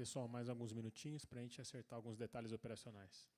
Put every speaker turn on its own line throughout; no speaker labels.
Pessoal, mais alguns minutinhos para a gente acertar alguns detalhes operacionais.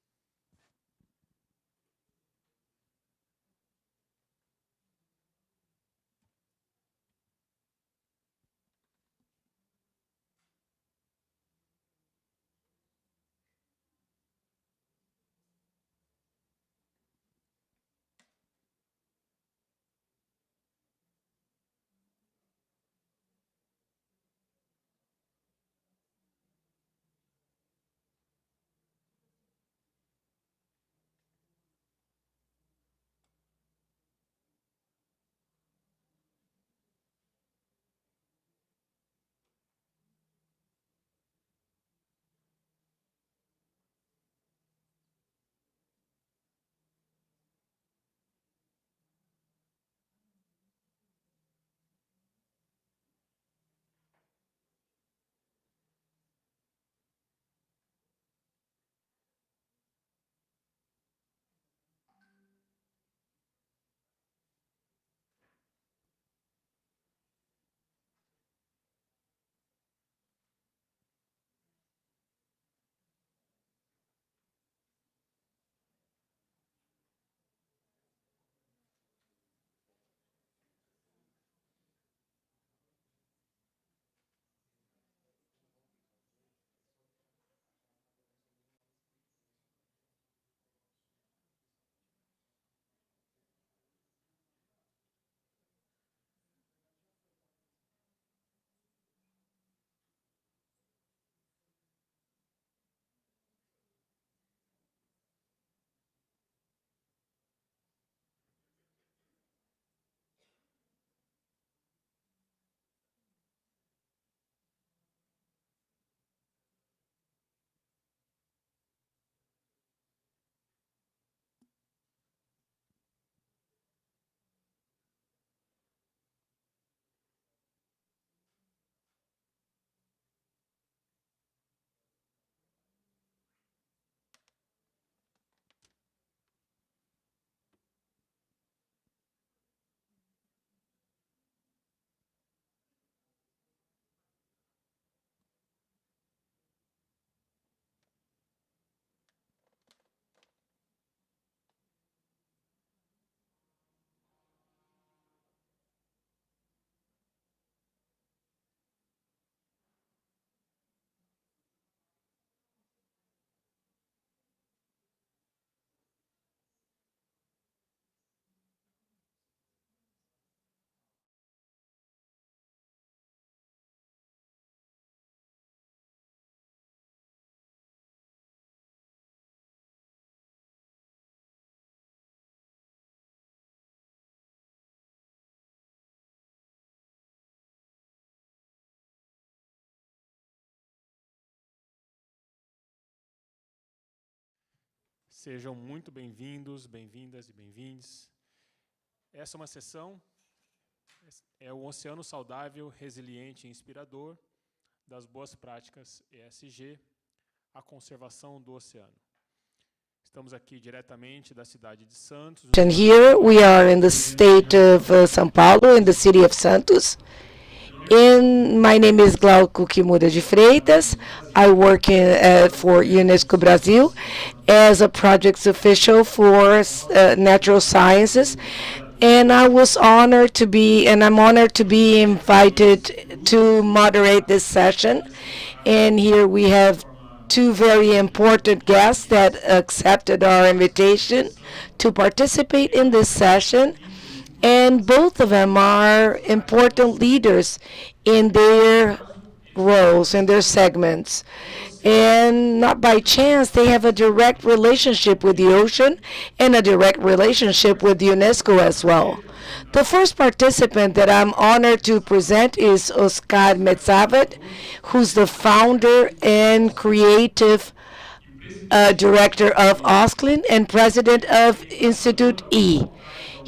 Sejam muito bem-vindos, bem-vindas e bem-vindes. Essa é uma sessão, é o Oceano Saudável, Resiliente e Inspirador das Boas Práticas ESG, a conservação do oceano. Estamos aqui diretamente da cidade de Santos.
And here we are in the state of São Paulo, in the city of Santos. My name is Glauco Kimura de Freitas. I work for UNESCO Brazil as a projects official for natural sciences. And I was honored to be, and I'm honored to be invited to moderate this session. And here we have two very important guests that accepted our invitation to participate in this session. And both of them are important leaders in their roles, in their segments. And not by chance, they have a direct relationship with the ocean and a direct relationship with UNESCO as well. The first participant that I'm honored to present is Oscar Metzabet, who's the founder and creative director of OSCLIN and president of Institute E.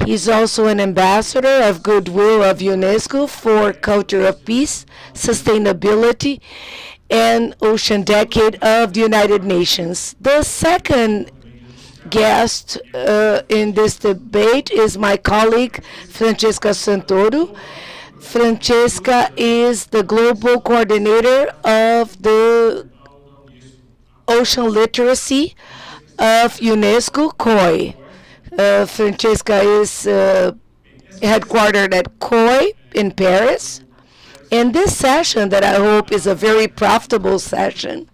He's also an ambassador of goodwill of UNESCO for culture of peace, sustainability, and Ocean Decade of the United Nations. The second guest in this debate is my colleague, Francesca Santoro, Francesca is the global coordinator of the ocean literacy of UNESCO COI. Francesca is headquartered at COI in Paris. And this session, that I hope is a very profitable session,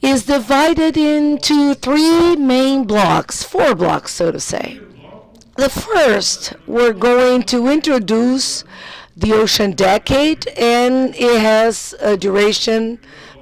is divided into three main blocks, four blocks, so to say. The first, we're going to introduce the Ocean Decade, and it has a duration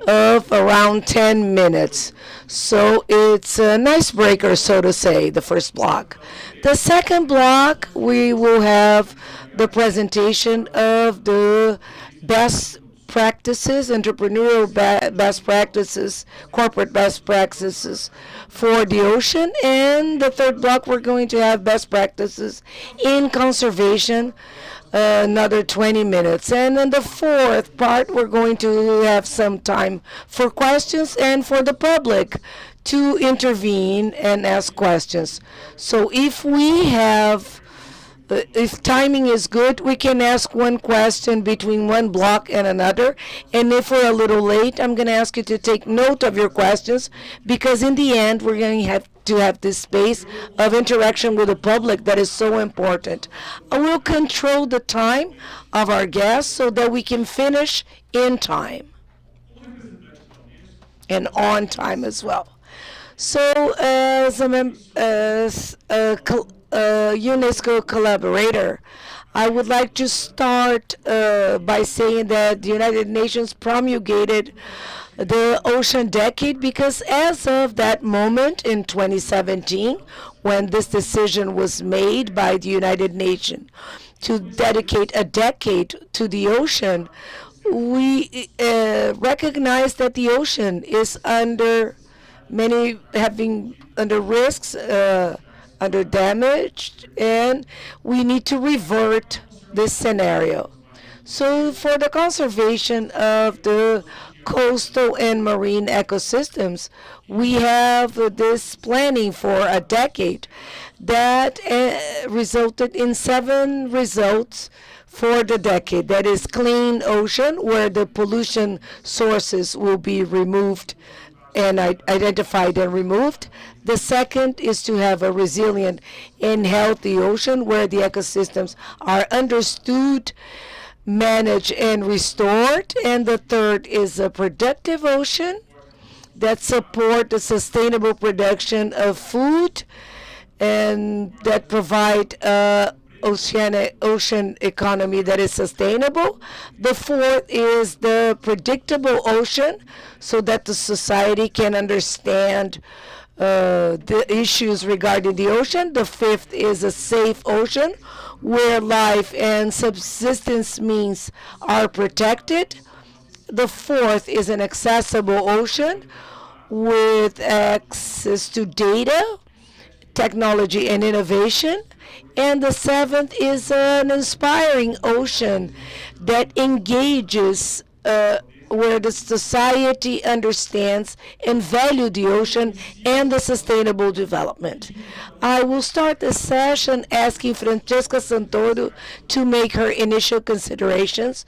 of around 10 minutes. So it's an icebreaker, so to say, the first block. The second block, we will have the presentation of the best practices, entrepreneurial best practices, corporate best practices for the ocean. And the third block, we're going to have best practices in conservation, another 20 minutes. And in the fourth part, we're going to have some time for questions and for the public to intervene and ask questions. So if timing is good, we can ask one question between one block and another. And if we're a little late, I'm going to ask you to take note of your questions, because in the end, we're going to have this space of interaction with the public that is so important. I will control the time of our guests so that we can finish in time and on time as well. So, as a UNESCO collaborator, I would like to start by saying that the United Nations promulgated the Ocean Decade because as of that moment in 2017, when this decision was made by the United Nations to dedicate a decade to the ocean, we recognize that the ocean is under having under risks, under damage, and we need to revert this scenario. So for the conservation of the coastal and marine ecosystems, we have this planning for a decade that resulted in 7 results for the decade. That is clean ocean, where the pollution sources will be removed and identified and removed. The second is to have a resilient and healthy ocean where the ecosystems are understood, managed, and restored. And the third is a productive ocean that support the sustainable production of food and that provide ocean economy that is sustainable. The fourth is the predictable ocean so that the society can understand the issues regarding the ocean. The fifth is a safe ocean where life and subsistence means are protected. The fourth is an accessible ocean with access to data, technology, and innovation. And the seventh is an inspiring ocean that engages where the society understands and value the ocean and the sustainable development. I will start the session asking Francesca Santoro to make her initial considerations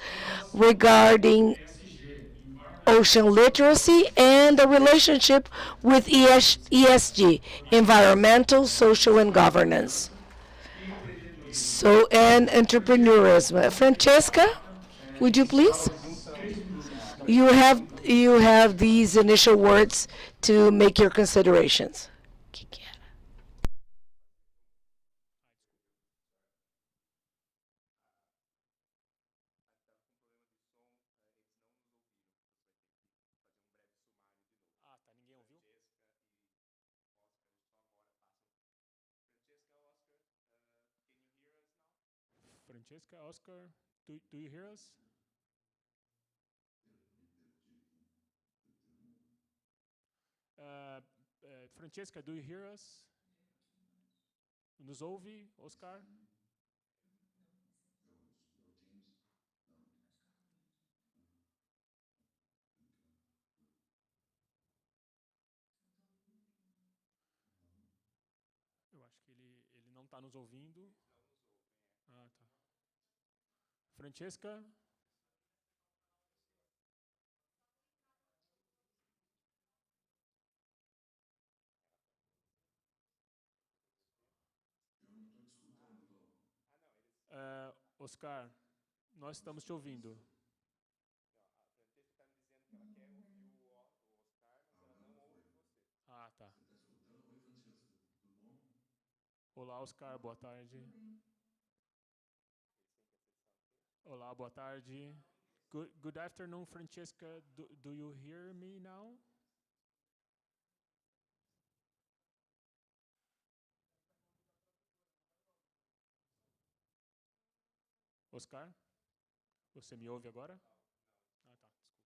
regarding ocean literacy and the relationship with ESG, environmental, social, and governance. So, and entrepreneurism. Francesca, would you please? You have these initial words to make your considerations.
Ah, tá. Ninguém ouviu? Francesca, Oscar, do you hear us? Francesca, do you hear us? Nos ouve, Oscar? Eu acho que ele não está nos ouvindo. Ah, tá. Francesca?
Eu não estou te escutando, Glauco.
Oscar, nós estamos te ouvindo.
Agora foi.
Ah, tá.
Você está escutando? Oi, Francesca, tudo bom?
Olá, Oscar, boa tarde.
Tudo bem.
Olá, boa tarde. Good afternoon, Francesca. Do you hear me now? Oscar, você me ouve agora? Ah, tá, desculpa.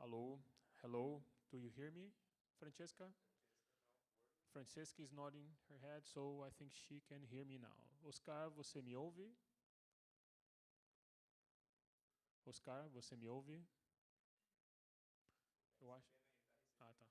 Alô, hello, do you hear me, Francesca? Francesca is nodding her head, so I think she can hear me now. Oscar, você me ouve? Oscar, você me ouve? Eu acho. Ah, tá.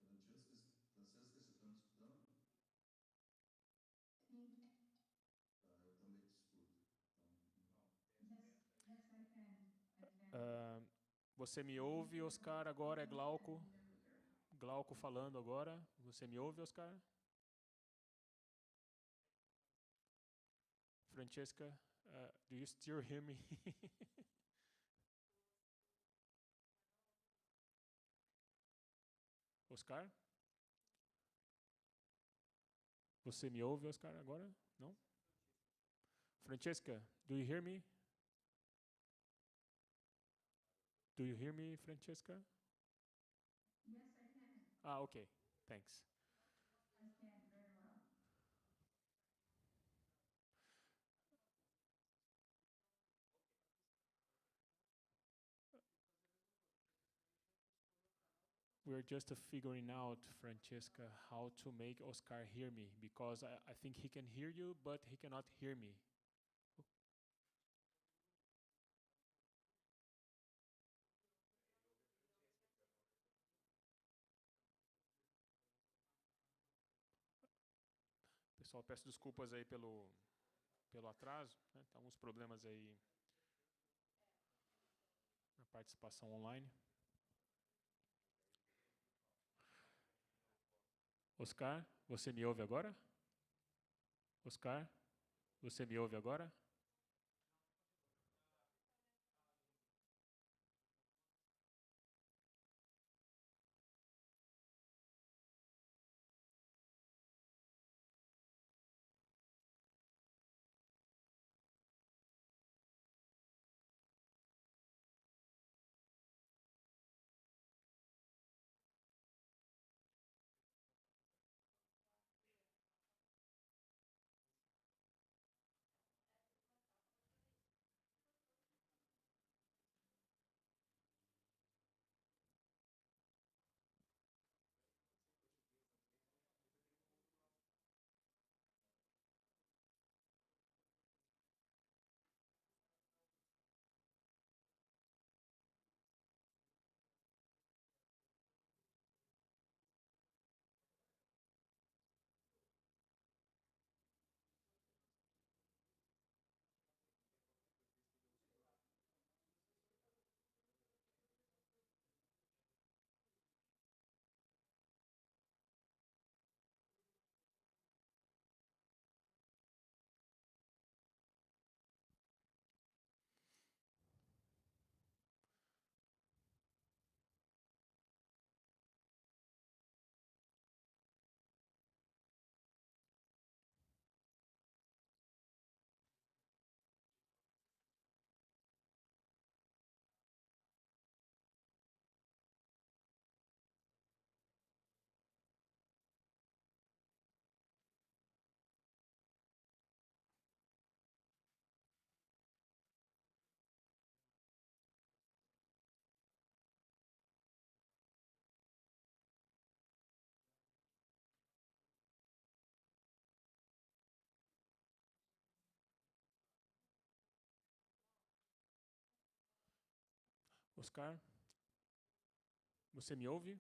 Francesca, Francesca, você está me escutando?
Sim.
Tá, eu também te escuto. Então,
Yes, I can. I can.
Ah, você me ouve, Oscar? Agora é Glauco. Glauco falando agora. Você me ouve, Oscar? Francesca, do you still hear me? Oscar? Você me ouve, Oscar, agora? Não? Francesca, do you hear me? Do you hear me, Francesca?
Yes, I can.
Ah, okay. Thanks.
I can very well.
We're just figuring out, Francesca, how to make Oscar hear me, because I think he can hear you, but he cannot hear me. Pessoal, peço desculpas aí pelo atraso, né? Tá alguns problemas aí na participação online. Oscar, você me ouve agora? Oscar, você me ouve agora? Oscar, você me ouve?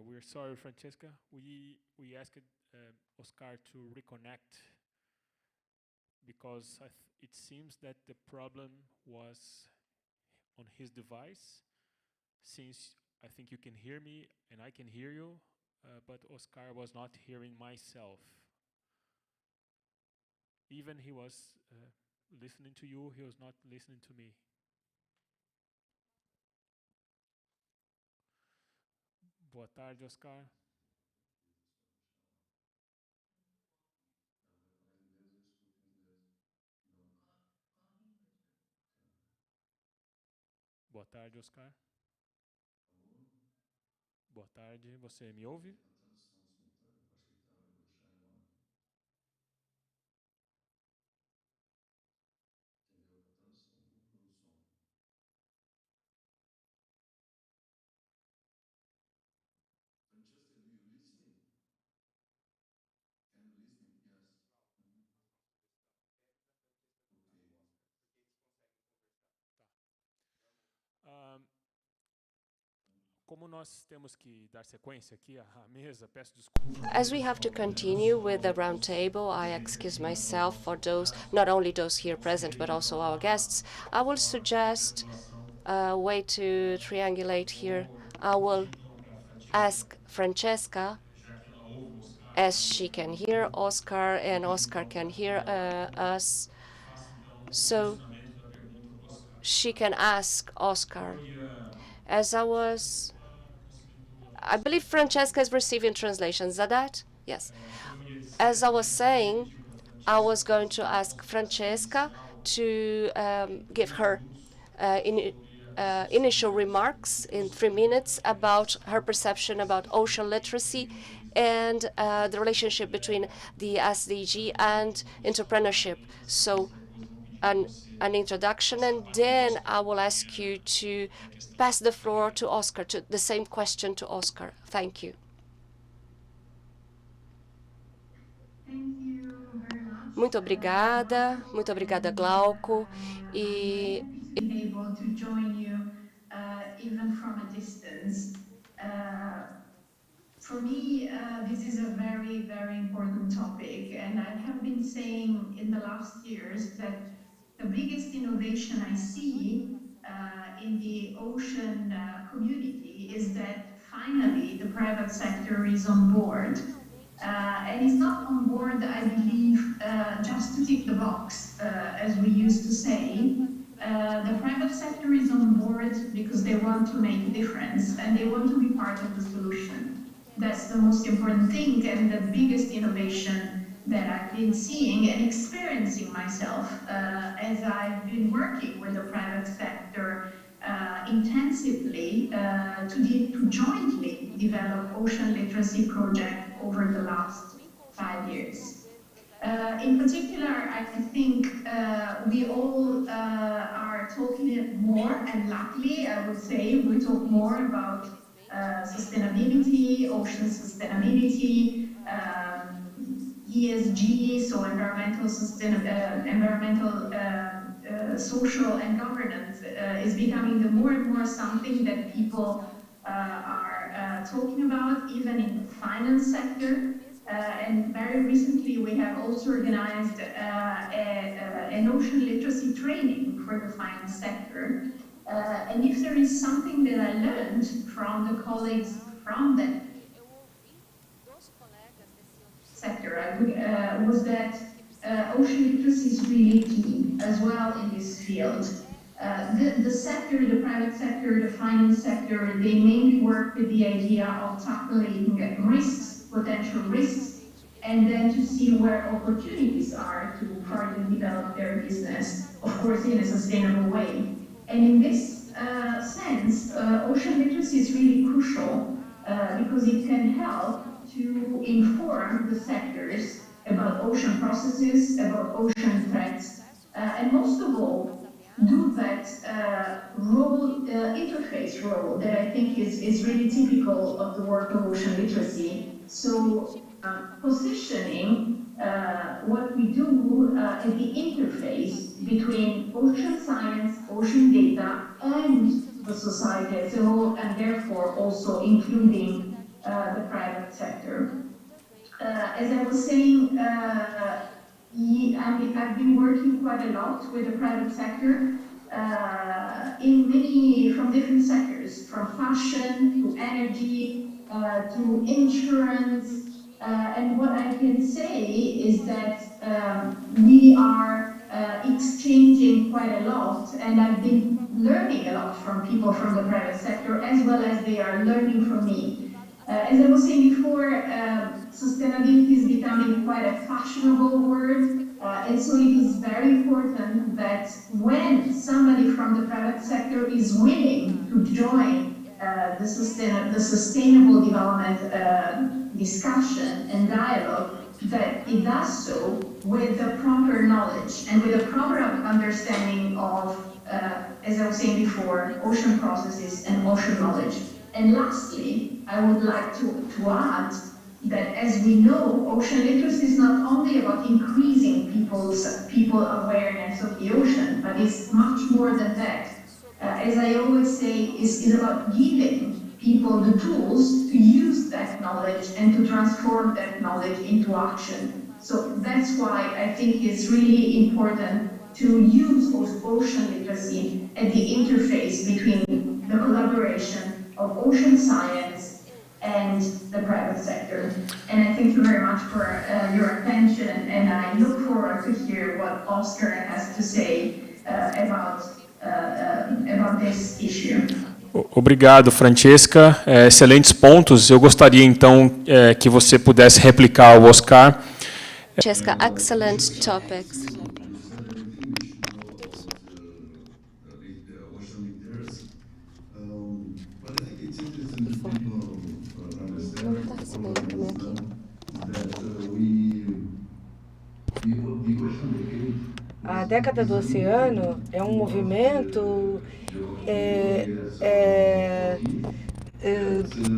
We're sorry, Francesca. We asked Oscar to reconnect because it seems that the problem was on his device. Since I think you can hear me and I can hear you, but Oscar was not hearing myself. Even he was listening to you, he was not listening to me. Boa tarde, Oscar. Boa tarde, Oscar.
Alô?
Boa tarde, você me ouve?
A tradução simultânea, eu acho que tá, eu vou deixar em on aqui. Entendeu? A tradução, duplo do som. Francesca, do you listening? Can you listening? Yes. Mhm. Okay.
Ah, como nós temos que dar sequência aqui à mesa, peço desculpas.
As we have to continue with the roundtable, I excuse myself for those, not only those here present, but also our guests. I will suggest a way to triangulate here. I will ask Francesca, as she can hear Oscar and Oscar can hear us, so she can ask Oscar. As I believe Francesca is receiving translations. Is that? Yes. As I was saying, I was going to ask Francesca to give her initial remarks in 3 minutes about her perception about ocean literacy and the relationship between the SDG and entrepreneurship. So an introduction, and then I will ask you to pass the floor to Oscar, to the same question to Oscar. Thank you. Muito obrigada, Glauco. E
being able to join you even from a distance. For me, this is a very, very important topic. And I have been saying in the last years that the biggest innovation I see in the ocean community is that finally the private sector is on board. And it's not on board, I believe, just to tick the box, as we used to say. The private sector is on board because they want to make a difference and they want to be part of the solution. That's the most important thing and the biggest innovation that I've been seeing and experiencing myself as I've been working with the private sector intensively to jointly develop ocean literacy project over the last 5 years. In particular, I think we all are talking more, and luckily, I would say, we talk more about sustainability, ocean sustainability, ESG, so social and governance is becoming the more and more something that people are talking about, even in the finance sector. And very recently, we have also organized an ocean literacy training for the finance sector. And if there is something that I learned from the colleagues from that sector, was that ocean literacy is really key as well in this field. The sector, the private sector, the finance sector, they mainly work with the idea of tackling risks, potential risks, and then to see where opportunities are to further develop their business, of course, in a sustainable way. And in this sense, ocean literacy is really crucial because it can help to inform the sectors about ocean processes, about ocean threats, and most of all, do that interface role that I think is really typical of the work of ocean literacy. So positioning what we do at the interface between ocean science, ocean data, and the society as a whole, and therefore also including the private sector. As I was saying, I've been working quite a lot with the private sector from different sectors, from fashion to energy to insurance. And what I can say is that we are exchanging quite a lot, and I've been learning a lot from people from the private sector as well as they are learning from me. As I was saying before, sustainability is becoming quite a fashionable word, and so it is very important that when somebody from the private sector is willing to join the sustainable development discussion and dialogue, that it does so with the proper knowledge and with a proper understanding of, as I was saying before, ocean processes and ocean knowledge. And lastly, I would like to add that, as we know, ocean literacy is not only about increasing people's awareness of the ocean, but it's much more than that. As I always say, is about giving people the tools to use that knowledge and to transform that knowledge into action. So that's why I think it's really important to use ocean literacy at the interface between the collaboration of ocean science and the private sector. And I thank you very much for your attention, and I look forward to hear what Oscar has to say about this issue.
Obrigado, Francesca. Excelentes pontos. Eu gostaria, então, que você pudesse replicar o Oscar.
Francesca, excellent topics.
But I think it's interesting for people to understand that the ocean decade.
A década do oceano é um movimento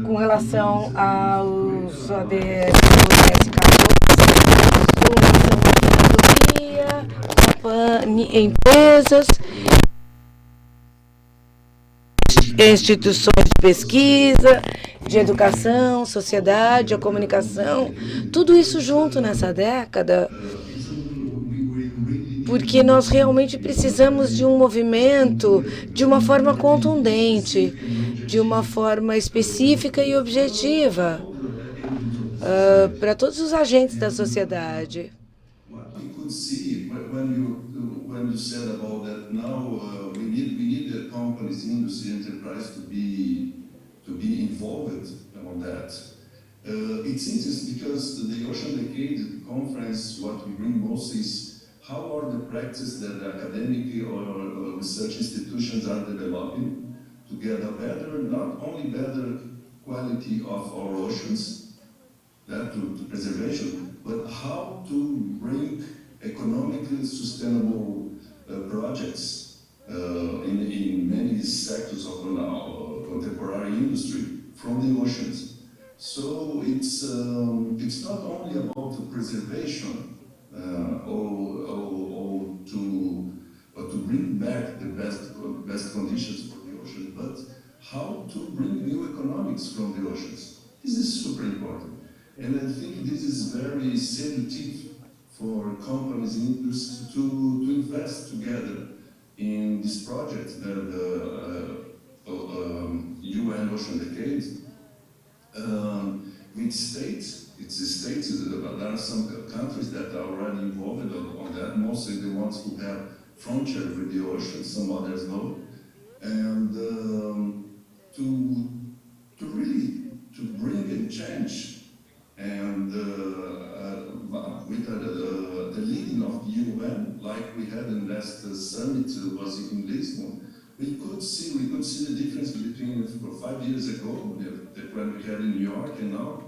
com relação aos ODS empresas, instituições de pesquisa, de educação, sociedade, a comunicação, tudo isso junto nessa década, porque nós realmente precisamos de um movimento de uma forma contundente, de uma forma específica e objetiva para todos os agentes da sociedade.
What we could see when you said about that now we need the companies, industry, enterprise to be involved on that. It's interesting because the Ocean Decade Conference, what we bring most is how are the practices that academic or research institutions are developing to get a better, not only better quality of our oceans, to preservation, but how to bring economically sustainable projects in many sectors of contemporary industry from the oceans. So it's not only about the preservation or to bring back the best conditions for the ocean, but how to bring new economics from the oceans. This is super important. And I think this is very seductive for companies in industry to invest together in this project that the UN Ocean Decade with states. It's the states, there are some countries that are already involved on that, mostly the ones who have frontier with the ocean, some others no. And to really to bring and change and with the leading of the UN, like we had in last summit was in Lisbon, we could see the difference between 5 years ago when we had in New York and now.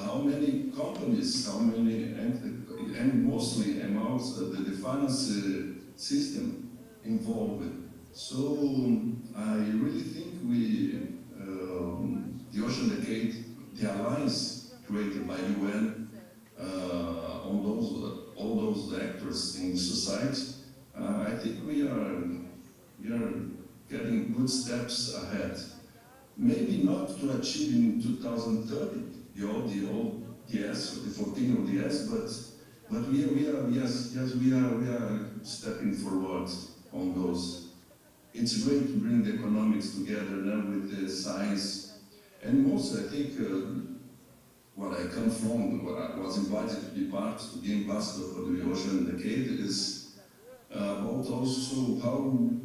How many companies, and mostly amounts of the finance system involved. So I really think the Ocean Decade, the alliance created by UN on all those actors in society, I think we are getting good steps ahead. Maybe not to achieve in 2030 the old yes, the 14 ODS, but we are stepping forward on those. It's great to bring the economics together now with the science, and most I think what I come from, what I was invited to be part to be ambassador for the Ocean Decade is about also how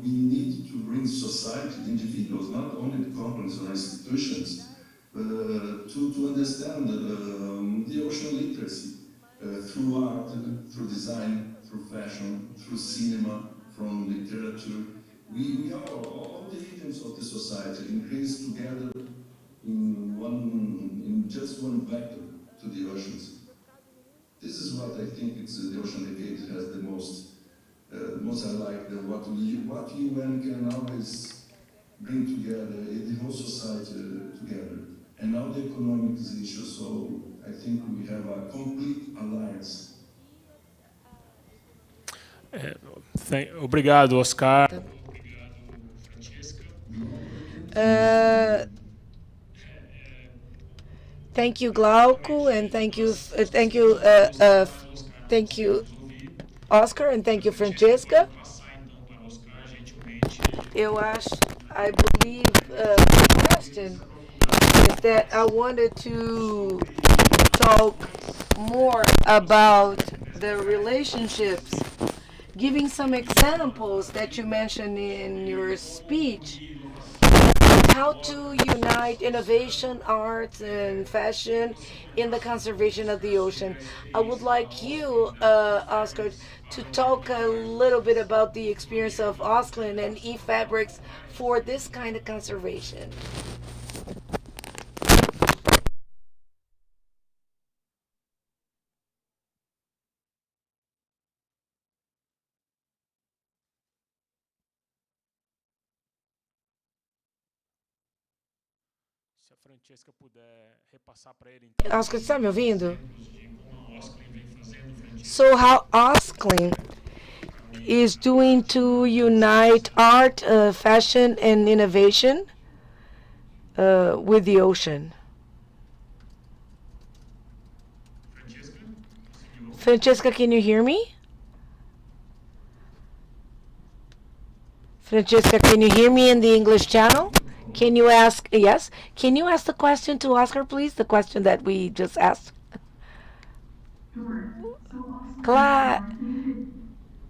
we need to bring society, individuals, not only the companies or institutions, to understand the ocean literacy through art, through design, through fashion, through cinema, from literature. We are all the agents of the society increased together in just one vector to the oceans. This is what I think the Ocean Decade has the most I like what UN can always bring together the whole society together, and now the economic issue. So I think we have a complete alliance.
Obrigado, Oscar.
Thank you, Glauco, and thank you, Oscar, and thank you, Francesca. I believe the question is that I wanted to talk more about the relationships, giving some examples that you mentioned in your speech, how to unite innovation, arts, and fashion in the conservation of the ocean. I would like you, Oscar, to talk a little bit about the experience of Osklin and e-fabrics for this kind of conservation.
Se a Francesca puder repassar para ele.
Oscar, está me ouvindo? So how Osklin is doing to unite art, fashion, and innovation with the ocean. Francesca, can you hear me? Francesca, can you hear me in the English channel? Can you ask, yes? Can you ask the question to Oscar, please? The question that we just asked.
Sure.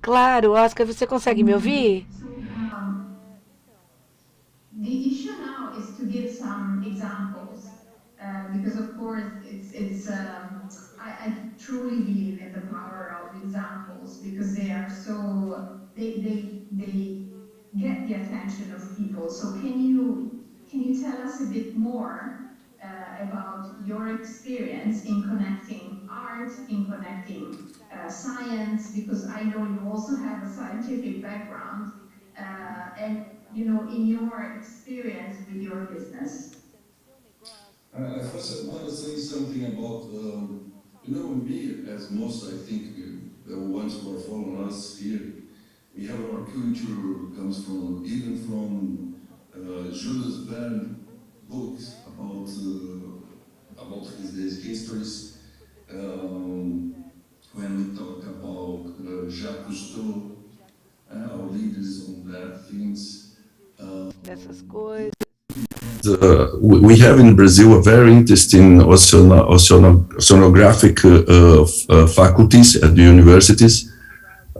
Claro, Oscar, você consegue me ouvir?
The issue now is to give some examples, because of I truly believe in the power of examples because they are so, they get the attention of people. So can you tell us a bit more about your experience in connecting art, in connecting science, because I know you also have a scientific background, and in your experience with your business.
I first want to say something about, me, as most, I think, the ones who are following us here, we have our culture comes from, even from Jules Verne books about his histories. When we talk about Jacques Cousteau, our leaders on that things.
Dessas coisas.
We have in Brazil a very interesting oceanographic faculties at the universities.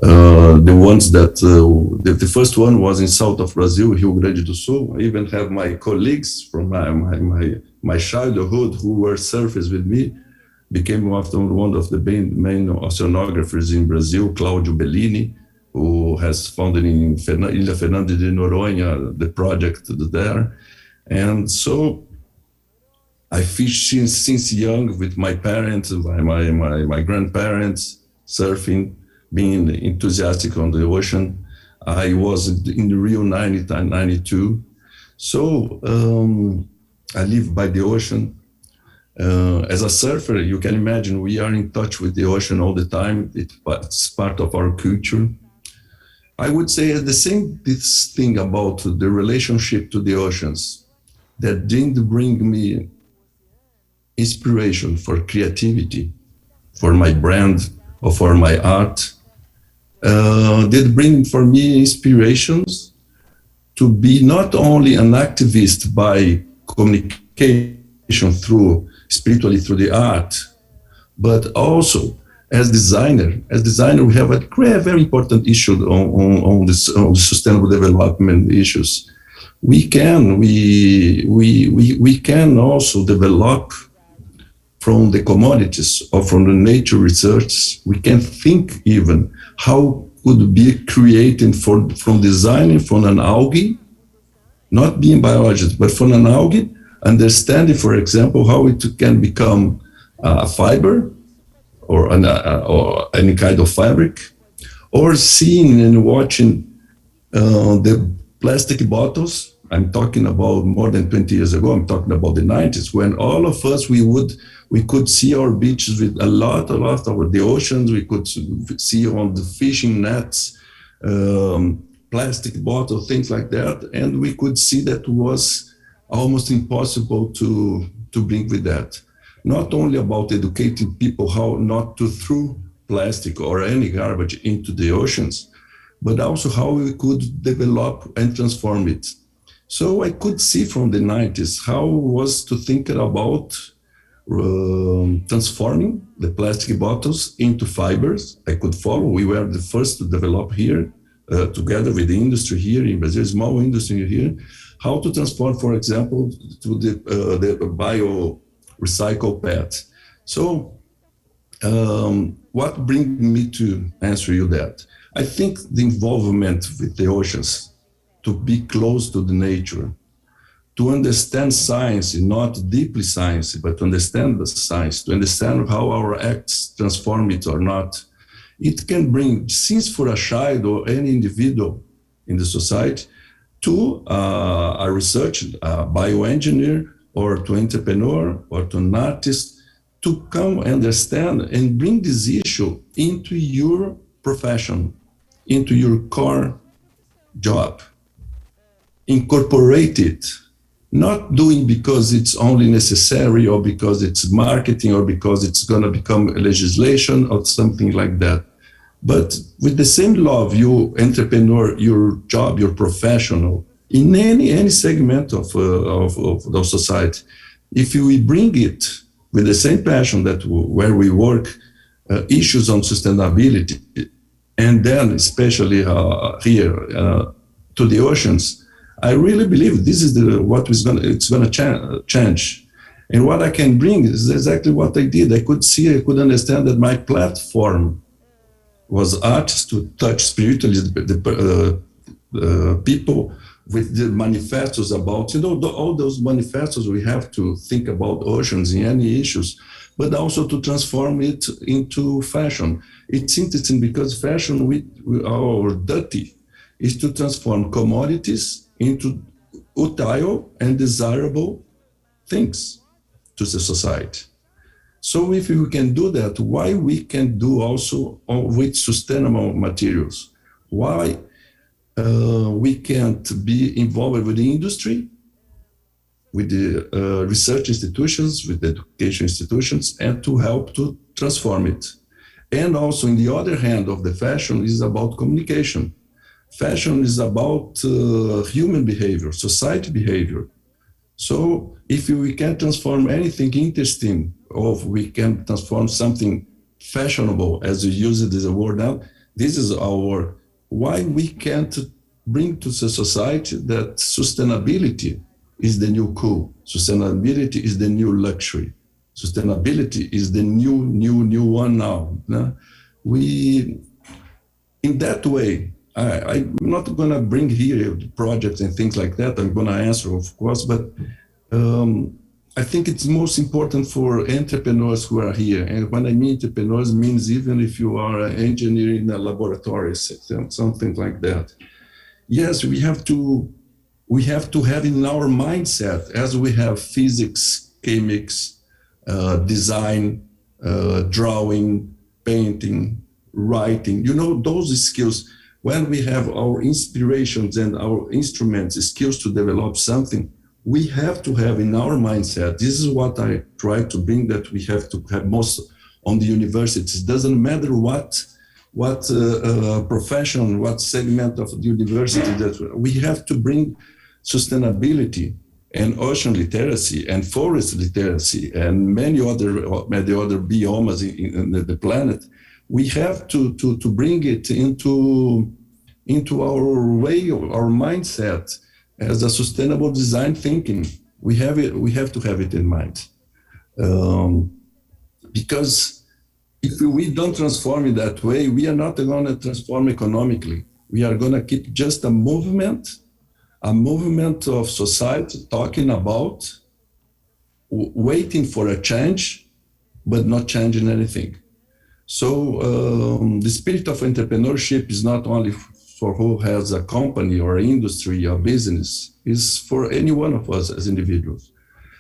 The ones that, the first one was in south of Brazil, Rio Grande do Sul. I even have my colleagues from my childhood who were surfers with me, became one of the main oceanographers in Brazil, Cláudio Bellini, who has founded in Ilha Fernanda de Noronha, the project there. And so I fished since young with my parents, my grandparents, surfing, being enthusiastic on the ocean. I was in Rio 92. So I live by the ocean. As a surfer, you can imagine we are in touch with the ocean all the time. It's part of our culture. I would say this thing about the relationship to the oceans that didn't bring me inspiration for creativity, for my brand or for my art, did bring for me inspirations to be not only an activist by communication spiritually through the art, but also as designer. As designer, we have a very important issue on the sustainable development issues. We can also develop from the commodities or from the nature research. We can think even how could be created from designing from an algae, not being biologist, but from an algae, understanding, for example, how it can become a fiber or any kind of fabric, or seeing and watching the plastic bottles. I'm talking about more than 20 years ago. I'm talking about the 90s, when all of us, we could see our beaches with a lot of the oceans. We could see on the fishing nets, plastic bottle, things like that. And we could see that was almost impossible to bring with that. Not only about educating people how not to throw plastic or any garbage into the oceans, but also how we could develop and transform it. So I could see from the 90s how was to think about transforming the plastic bottles into fibers. I could follow. We were the first to develop here, together with the industry here in Brazil, small industry here, how to transform, for example, to the bio recycle PET. So what brings me to answer you that? I think the involvement with the oceans, to be close to the nature, to understand science, not deeply science, but to understand the science, to understand how our acts transform it or not. It can bring, since for a child or any individual in the society, to a researcher, a bioengineer, or to entrepreneur, or to an artist, to come understand and bring this issue into your profession, into your core job. Incorporate it, not doing because it's only necessary or because it's marketing or because it's going to become legislation or something like that. But with the same love, you entrepreneur, your job, your professional, in any segment of society, if we bring it with the same passion that where we work, issues on sustainability, and then especially here to the oceans, I really believe this is what it's going to change. And what I can bring is exactly what I did. I could understand that my platform was arts to touch spiritually the people with the manifestos about, all those manifestos we have to think about oceans and any issues, but also to transform it into fashion. It's interesting because fashion, our duty is to transform commodities into utile and desirable things to the society. So if we can do that, why we can do also with sustainable materials? Why we can't be involved with the industry, with the research institutions, with the education institutions, and to help to transform it. And also, in the other hand of the fashion is about communication. Fashion is about human behavior, society behavior. So if we can transform anything interesting, or we can transform something fashionable, as we use it as a word now, this is our work. Why we can't bring to the society that sustainability is the new cool, sustainability is the new luxury, sustainability is the new one now. In that way, I'm not going to bring here projects and things like that. I'm going to answer, of course, but I think it's most important for entrepreneurs who are here. And when I mean entrepreneurs, means even if you are an engineer in a laboratory, something like that. Yes, we have to have in our mindset, as we have physics, chemics, design, drawing, painting, writing, those skills. When we have our inspirations and our instruments, skills to develop something, we have to have in our mindset. This is what I try to bring, that we have to have most on the universities. Doesn't matter what profession, what segment of the university, that we have to bring sustainability and ocean literacy and forest literacy and many other biomes in the planet. We have to bring it into our way, our mindset as a sustainable design thinking. We have to have it in mind, because if we don't transform it that way, we are not going to transform economically. We are going to keep just a movement of society talking about waiting for a change, but not changing anything. So the spirit of entrepreneurship is not only for who has a company or industry or business, is for any one of us as individuals.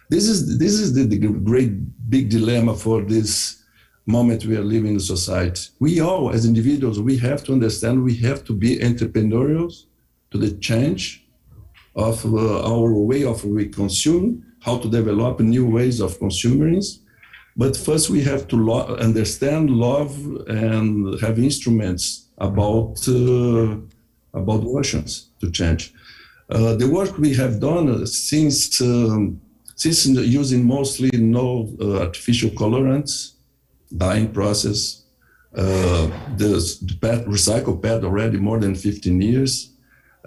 This is the great big dilemma for this moment we are living in society. We all, as individuals, we have to understand we have to be entrepreneurial to the change of our way of we consume, how to develop new ways of consumerism. But first we have to understand, love, and have instruments about oceans to change. The work we have done since using mostly no artificial colorants, dyeing process, the recycle pad already more than 15 years,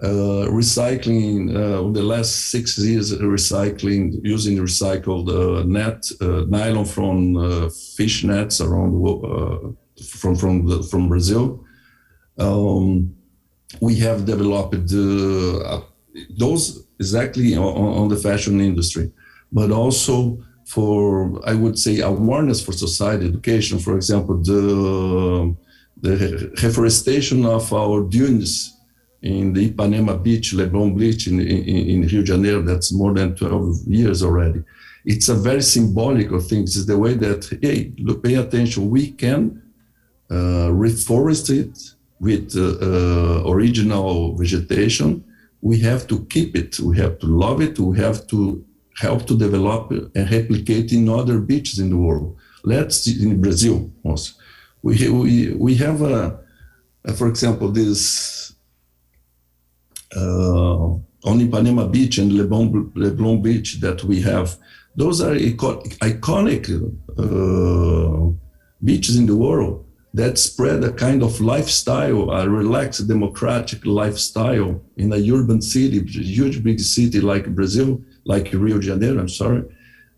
recycling the last 6 years, recycling using recycled nylon from fish nets around from Brazil. We have developed those exactly on the fashion industry, but also for, I would say, awareness for society, education. For example, the reforestation of our dunes in the Ipanema beach, Leblon Beach in Rio de Janeiro, that's more than 12 years already. It's a very symbolic of things. It's the way that, hey, look, pay attention, we can reforest it with original vegetation. We have to keep it, we have to love it, we have to help to develop and replicate in other beaches in the world. Let's, in Brazil also. We have, for example, this on Ipanema Beach and Leblon Beach that we have. Those are iconic beaches in the world that spread a kind of lifestyle, a relaxed, democratic lifestyle in a urban city, a huge big city like Brazil, like Rio de Janeiro,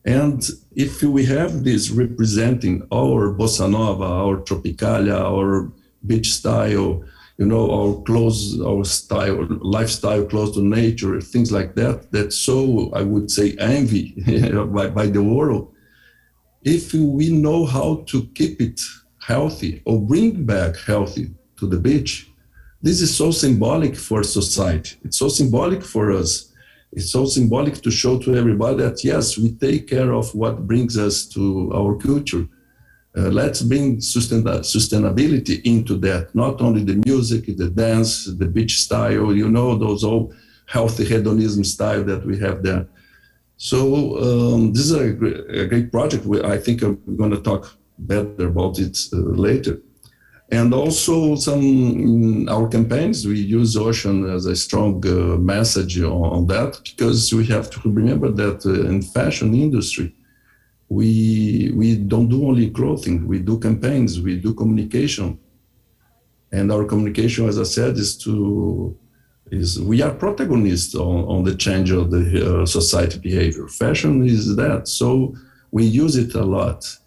And if we have this representing our bossa nova, our tropicalia, our beach style, our style, lifestyle close to nature, things like that, that's so, I would say, envy by the world. If we know how to keep it healthy or bring back healthy to the beach, this is so symbolic for society. It's so symbolic for us. It's so symbolic to show to everybody that, yes, we take care of what brings us to our culture. Let's bring sustainability into that, not only the music, the dance, the beach style, those all healthy hedonism style that we have there. So this is a great project. I think I'm going to talk better about it later. And also in our campaigns, we use ocean as a strong message on that, because we have to remember that in fashion industry, we don't do only clothing, we do campaigns, we do communication. And our communication, as I said, is we are protagonists on the change of the society behavior. Fashion is that, so we use it a lot.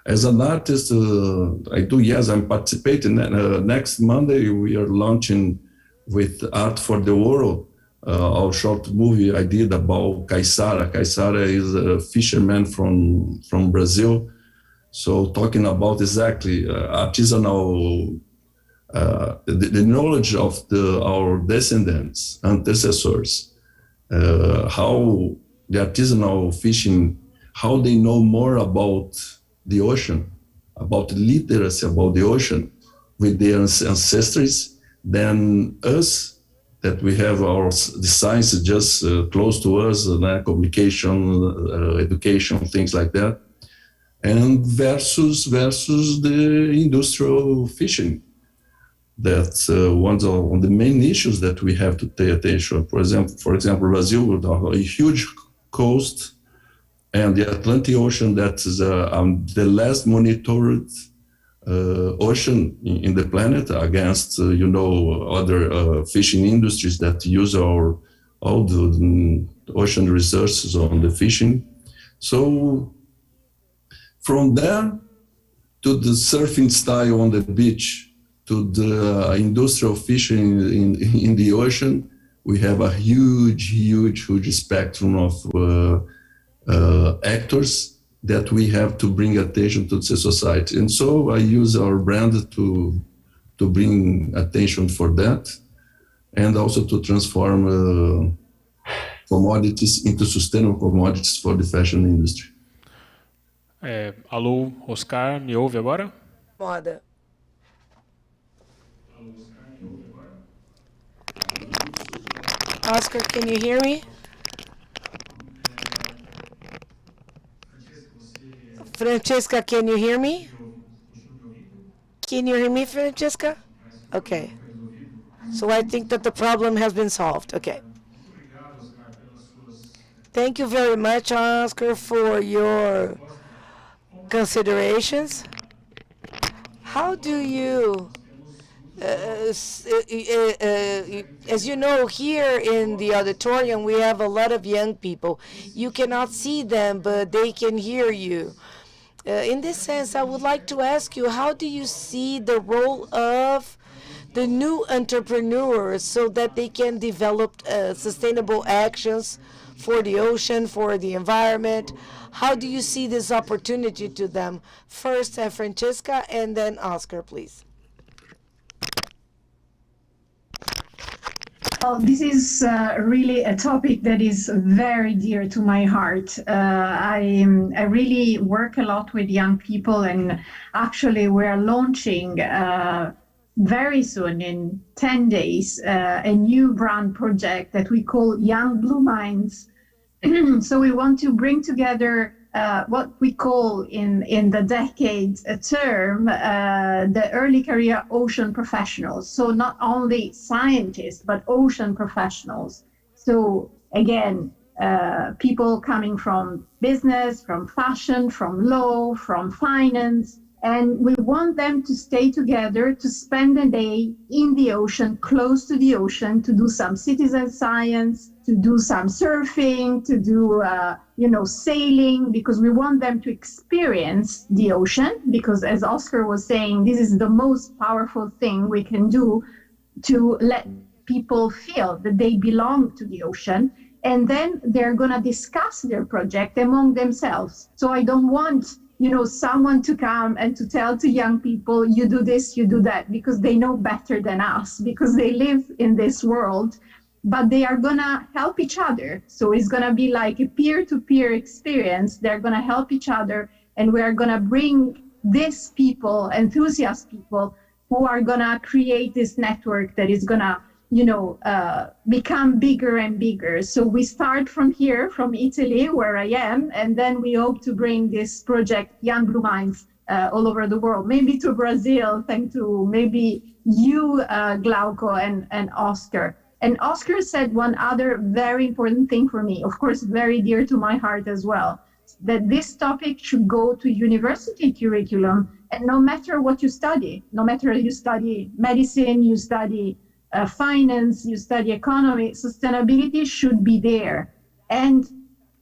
As an artist, I'm participating. Next Monday, we are launching with Art for the World, our short movie I did about Caissara. Caissara is a fisherman from Brazil. So talking about exactly artisanal, the knowledge of our descendants, ancestors, how the artisanal fishing, how they know more about the ocean, about literacy about the ocean with their ancestors than us, that we have the science just close to us, communication, education, things like that, and versus the industrial fishing. That's one of the main issues that we have to pay attention. For example, Brazil, with a huge coast, and the Atlantic Ocean, that is the last monitored ocean in the planet against, other fishing industries that use all the ocean resources on the fishing. So from there to the surfing style on the beach, to the industrial fishing in the ocean, we have a huge spectrum of actors that we have to bring attention to the society. And so I use our brand to bring attention for that, and also to transform commodities into sustainable commodities for the fashion industry.
Alô, Oscar, me ouve agora?
Moda. Oscar, can you hear me? Francesca, can you hear me? Can you hear me, Francesca? Okay. So I think that the problem has been solved. Okay. Thank you very much, Oscar, for your considerations. How do you, as you know, here in the auditorium, we have a lot of young people. You cannot see them, but they can hear you. In this sense, I would like to ask you, how do you see the role of the new entrepreneurs so that they can develop sustainable actions for the ocean, for the environment? How do you see this opportunity to them? First, Francesca, and then Oscar, please.
Well, this is really a topic that is very dear to my heart. I really work a lot with young people, and actually we are launching very soon, in 10 days, a new brand project that we call Young Blue Minds. So we want to bring together what we call in the decade term, the early career ocean professionals. So not only scientists, but ocean professionals. So again, people coming from business, from fashion, from law, from finance. And we want them to stay together, to spend a day in the ocean, close to the ocean, to do some citizen science, to do some surfing, to do sailing, because we want them to experience the ocean, because as Oscar was saying, this is the most powerful thing we can do to let people feel that they belong to the ocean. And then they're going to discuss their project among themselves. So I don't want, someone to come and to tell to young people, you do this, you do that, because they know better than us, because they live in this world, but they are going to help each other. So it's going to be like a peer-to-peer experience. They're going to help each other, and we're going to bring these people, enthusiast people, who are going to create this network that is going to become bigger and bigger. So we start from here, from Italy, where I am, and then we hope to bring this project, Young Blue Minds, all over the world, maybe to Brazil, thanks to maybe you, Glauco, and Oscar. And Oscar said one other very important thing for me, of course, very dear to my heart as well, that this topic should go to university curriculum, and no matter what you study, no matter you study medicine, you study finance, you study economy, sustainability should be there. And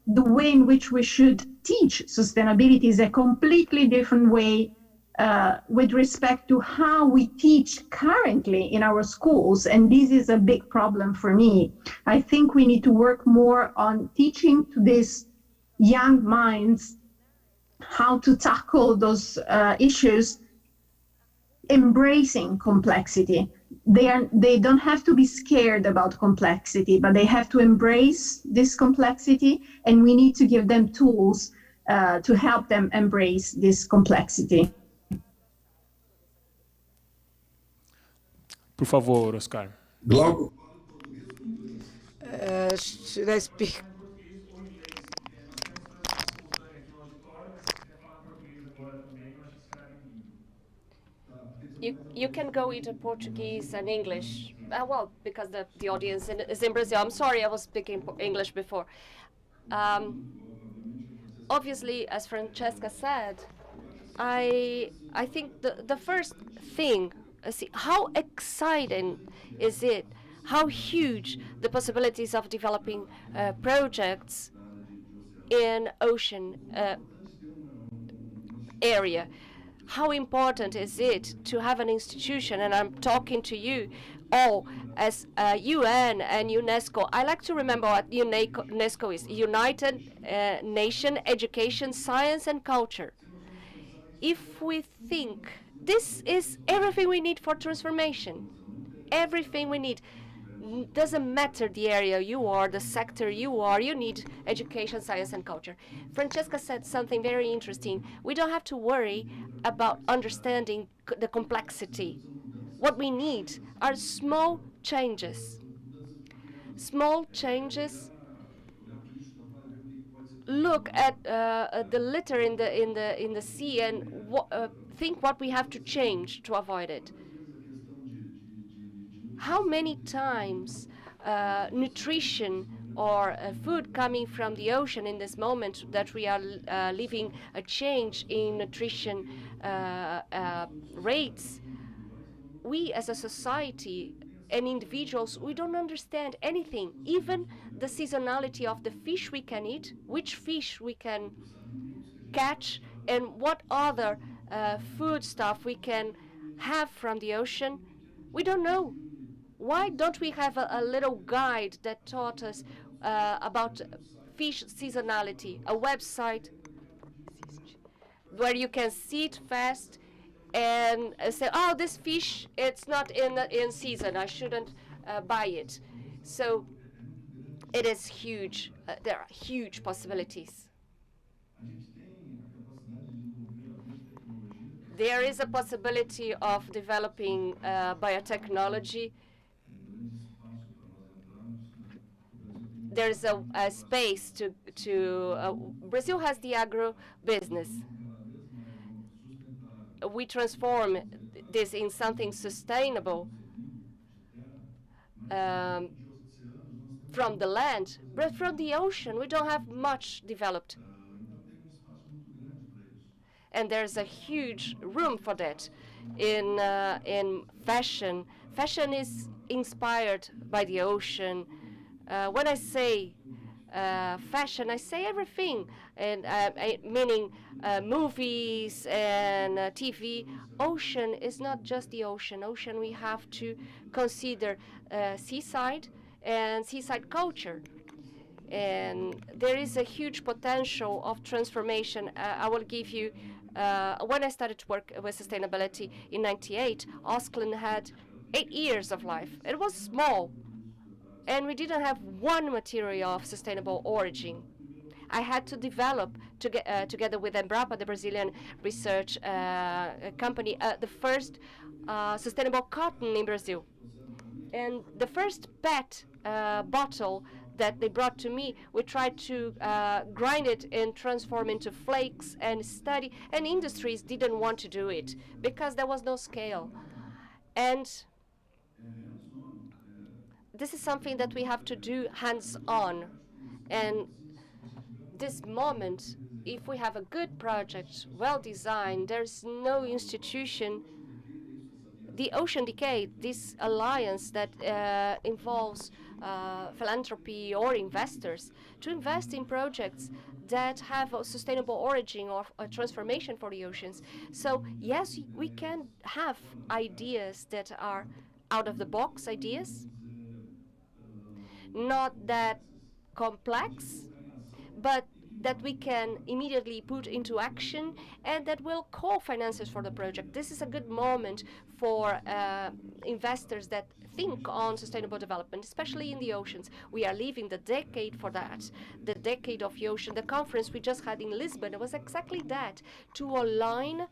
the way in which we should teach sustainability is a completely different way with respect to how we teach currently in our schools. And this is a big problem for me. I think we need to work more on teaching to these young minds how to tackle those issues, embracing complexity. They don't have to be scared about complexity, but they have to embrace this complexity, and we need to give them tools to help them embrace this complexity.
Por favor, Oscar.
Glauco.
Should I speak?
You can go into Portuguese and English. Well, because the audience is in Brazil. I'm sorry, I was speaking English before. Obviously, as Francesca said, I think the first thing, how exciting is it? How huge the possibilities of developing projects in ocean area. How important is it to have an institution, and I'm talking to you all as UN and UNESCO. I like to remember what UNESCO is: United Nations Education, Science and Culture. If we think this is everything we need for transformation, everything we need, doesn't matter the area you are, the sector you are, you need education, science, and culture. Francesca said something very interesting. We don't have to worry about understanding the complexity. What we need are small changes. Small changes. Look at the litter in the sea and think what we have to change to avoid it. How many times nutrition or food coming from the ocean in this moment that we are living a change in nutrition rates, we as a society and individuals, we don't understand anything. Even the seasonality of the fish we can eat, which fish we can catch, and what other food stuff we can have from the ocean, we don't know. Why don't we have a little guide that taught us about fish seasonality, a website where you can see it fast and say, oh, this fish, it's not in season, I shouldn't buy it. So it is huge. There are huge possibilities. There is a possibility of developing biotechnology. There's a space to Brazil has the agro business. We transform this in something sustainable from the land, but from the ocean we don't have much developed. And there's a huge room for that in fashion. Fashion is inspired by the ocean. When I say fashion, I say everything, and meaning movies and TV. Ocean is not just the ocean. Ocean, we have to consider seaside and seaside culture. And there is a huge potential of transformation. I will give you, when I started to work with sustainability in '98, Osklen had 8 years of life. It was small, and we didn't have one material of sustainable origin. I had to develop, together with Embrapa, the Brazilian research company, the first sustainable cotton in Brazil. And the first PET bottle that they brought to me, we tried to grind it and transform into flakes and study, and industries didn't want to do it because there was no scale. And this is something that we have to do hands-on. And this moment, if we have a good project, well designed, there's no institution. The Ocean Decade, this alliance that involves philanthropy or investors, to invest in projects that have a sustainable origin or a transformation for the oceans. So yes, we can have ideas that are out of the box ideas, not that complex, but that we can immediately put into action and that will call finances for the project. This is a good moment for investors that think on sustainable development, especially in the oceans. We are leaving the decade for that, the decade of the ocean. The conference we just had in Lisbon was exactly that, to align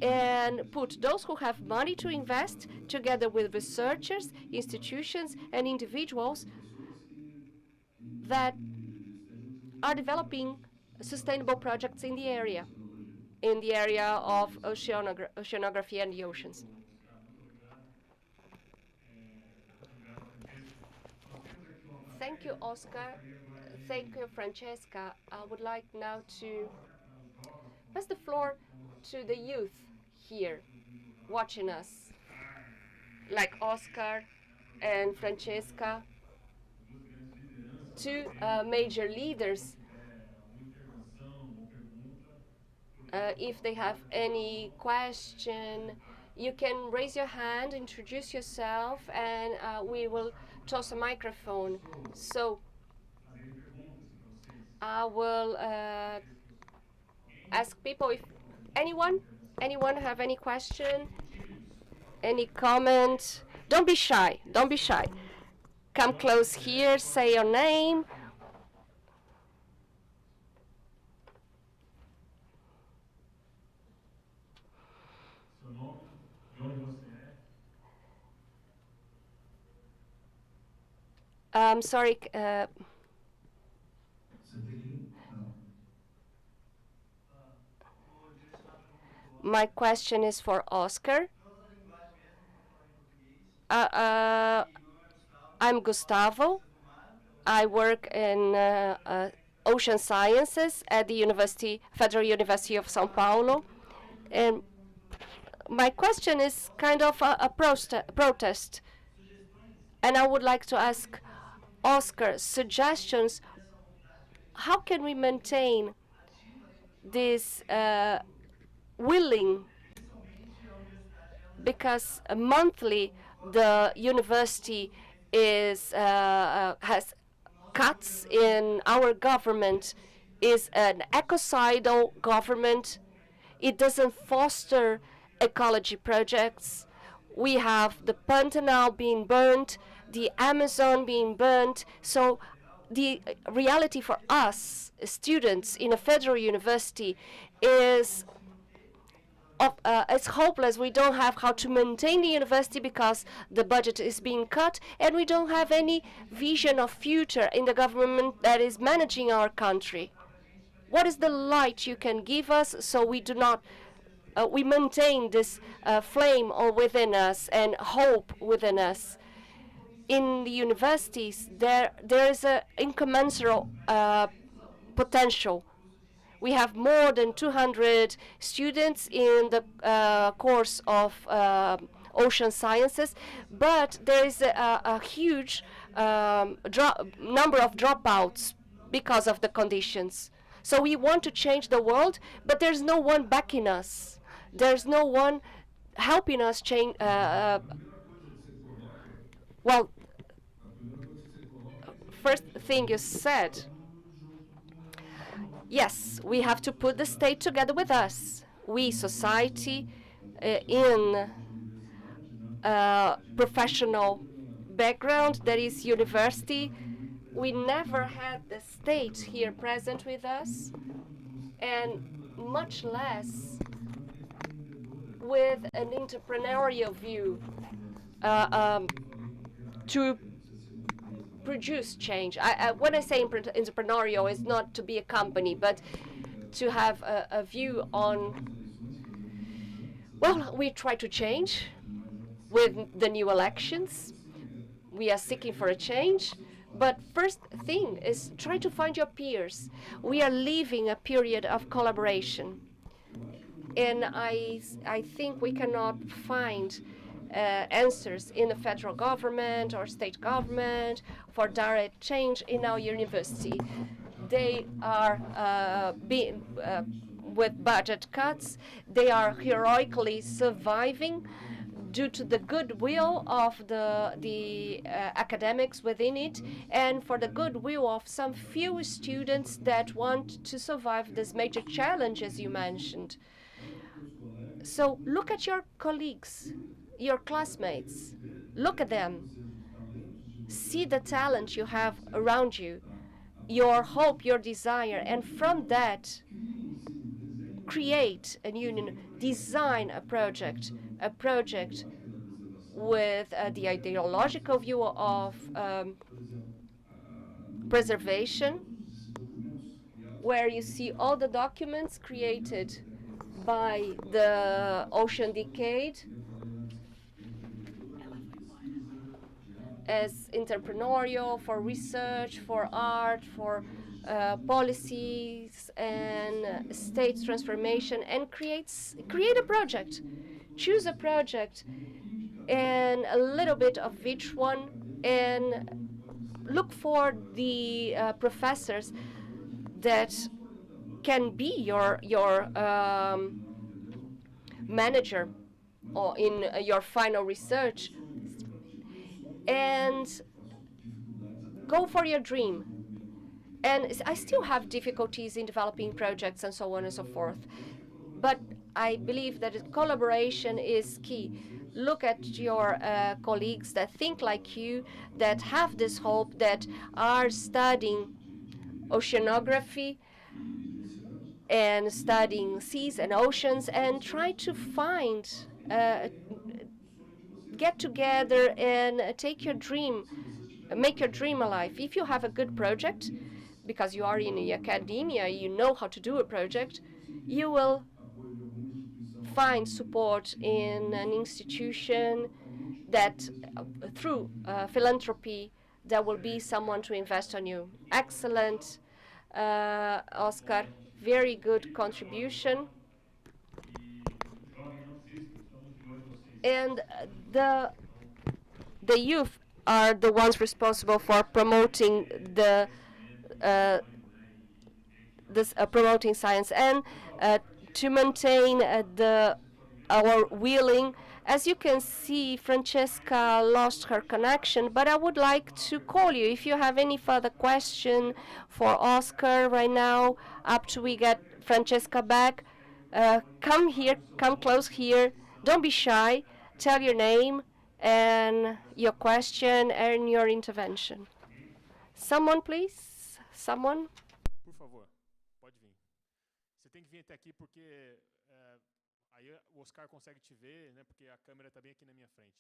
and put those who have money to invest together with researchers, institutions, and individuals that are developing sustainable projects in the area of oceanography and the oceans. Thank you, Oscar. Thank you, Francesca. I would like now to pass the floor to the youth here watching us, like Oscar and Francesca, two major leaders. If they have any question, you can raise your hand, introduce yourself, and we will toss a microphone. So I will ask people if anyone have any question, any comment. Don't be shy. Don't be shy. Come close here. Say your name. Sorry. My question is for Oscar. I'm Gustavo. I work in ocean sciences at the Federal University of São Paulo. And my question is kind of a protest. And I would like to ask Oscar suggestions. How can we maintain this willing? Because monthly the university has cuts in our government, is an ecocidal government. It doesn't foster ecology projects. We have the Pantanal being burnt, the Amazon being burnt. So the reality for us, students in a federal university, is it's hopeless. We don't have how to maintain the university because the budget is being cut, and we don't have any vision of future in the government that is managing our country. What is the light you can give us so we do not we maintain this flame within us and hope within us? In the universities, there is an incommensurate potential. We have more than 200 students in the course of ocean sciences, but there is a huge number of dropouts because of the conditions. So we want to change the world, but there's no one backing us. There's no one helping us change. Well, first thing you said, yes, we have to put the state together with us. We, society, in professional background, that is university, we never had the state here present with us, and much less with an entrepreneurial view to produce change. When I say entrepreneurial, it's not to be a company, but to have a view on, well, we try to change with the new elections. We are seeking for a change. But first thing is try to find your peers. We are living a period of collaboration. And I think we cannot find answers in the federal government or state government for direct change in our university. They are being with budget cuts. They are heroically surviving due to the goodwill of the academics within it, and for the goodwill of some few students that want to survive this major challenge, as you mentioned. So look at your colleagues, your classmates. Look at them. See the talent you have around you, your hope, your desire, and from that, create a union, design a project with the ideological view of preservation, where you see all the documents created by the Ocean Decade as entrepreneurial, for research, for art, for policies and state transformation, and create a project. Choose a project and a little bit of each one, and look for the professors that can be your manager or in your final research, and go for your dream. And I still have difficulties in developing projects and so on and so forth. But I believe that collaboration is key. Look at your colleagues that think like you, that have this hope, that are studying oceanography and studying seas and oceans, and try to find, get together and take your dream, make your dream alive. If you have a good project, because you are in the academia, you know how to do a project, you will find support in an institution that, through philanthropy, there will be someone to invest on you. Excellent, Oscar. Very good contribution. And the youth are the ones responsible for promoting promoting science and to maintain our willing. As you can see, Francesca lost her connection, but I would like to call you if you have any further question for Oscar right now, up to we get Francesca back. Come here, come close here. Don't be shy. Tell your name and your question and your intervention. Someone, please? Someone?
Por favor, pode vir. Você tem que vir até aqui porque aí o Oscar consegue te ver, né? Porque a câmera está bem aqui na minha frente.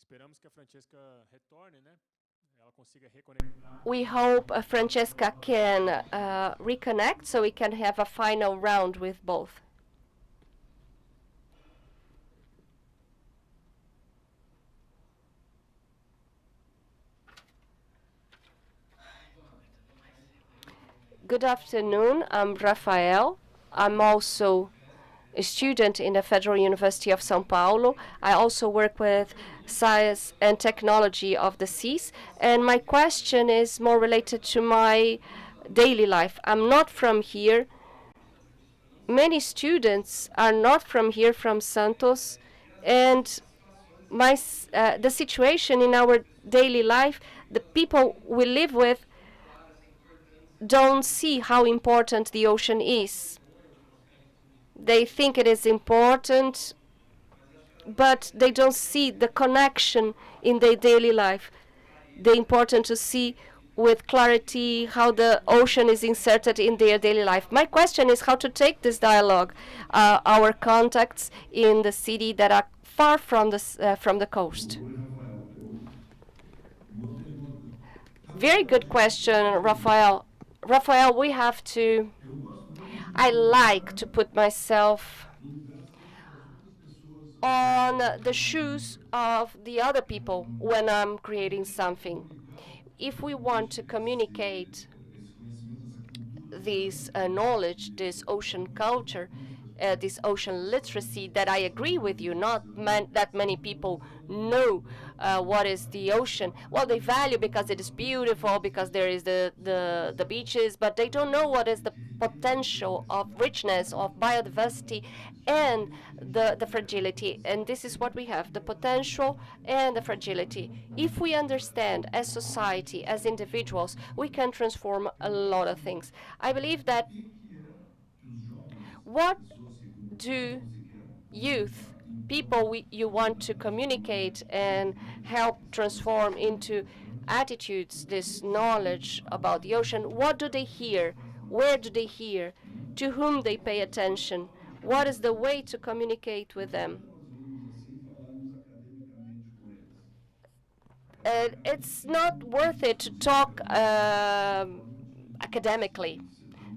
Esperamos que a Francesca retorne, né? Ela consiga reconectar.
We hope Francesca can reconnect so we can have a final round with both. Good afternoon. I'm Rafael. I'm also a student in the Federal University of São Paulo. I also work with science and technology of the seas. And my question is more related to my daily life. I'm not from here. Many students are not from here, from Santos. And the situation in our daily life, the people we live with don't see how important the ocean is. They think it is important, but they don't see the connection in their daily life. They're important to see with clarity how the ocean is inserted in their daily life. My question is how to take this dialogue, our contacts in the city that are far from the coast. Very good question, Rafael. Rafael, we have to, I like to put myself on the shoes of the other people when I'm creating something. If we want to communicate this knowledge, this ocean culture, this ocean literacy, that I agree with you, not that many people know what is the ocean. Well, they value because it is beautiful, because there is the beaches, but they don't know what is the potential of richness, of biodiversity, and the fragility. And this is what we have, the potential and the fragility. If we understand as society, as individuals, we can transform a lot of things. I believe that what do youth, people you want to communicate and help transform into attitudes, this knowledge about the ocean, what do they hear? Where do they hear? To whom they pay attention? What is the way to communicate with them? It's not worth it to talk academically.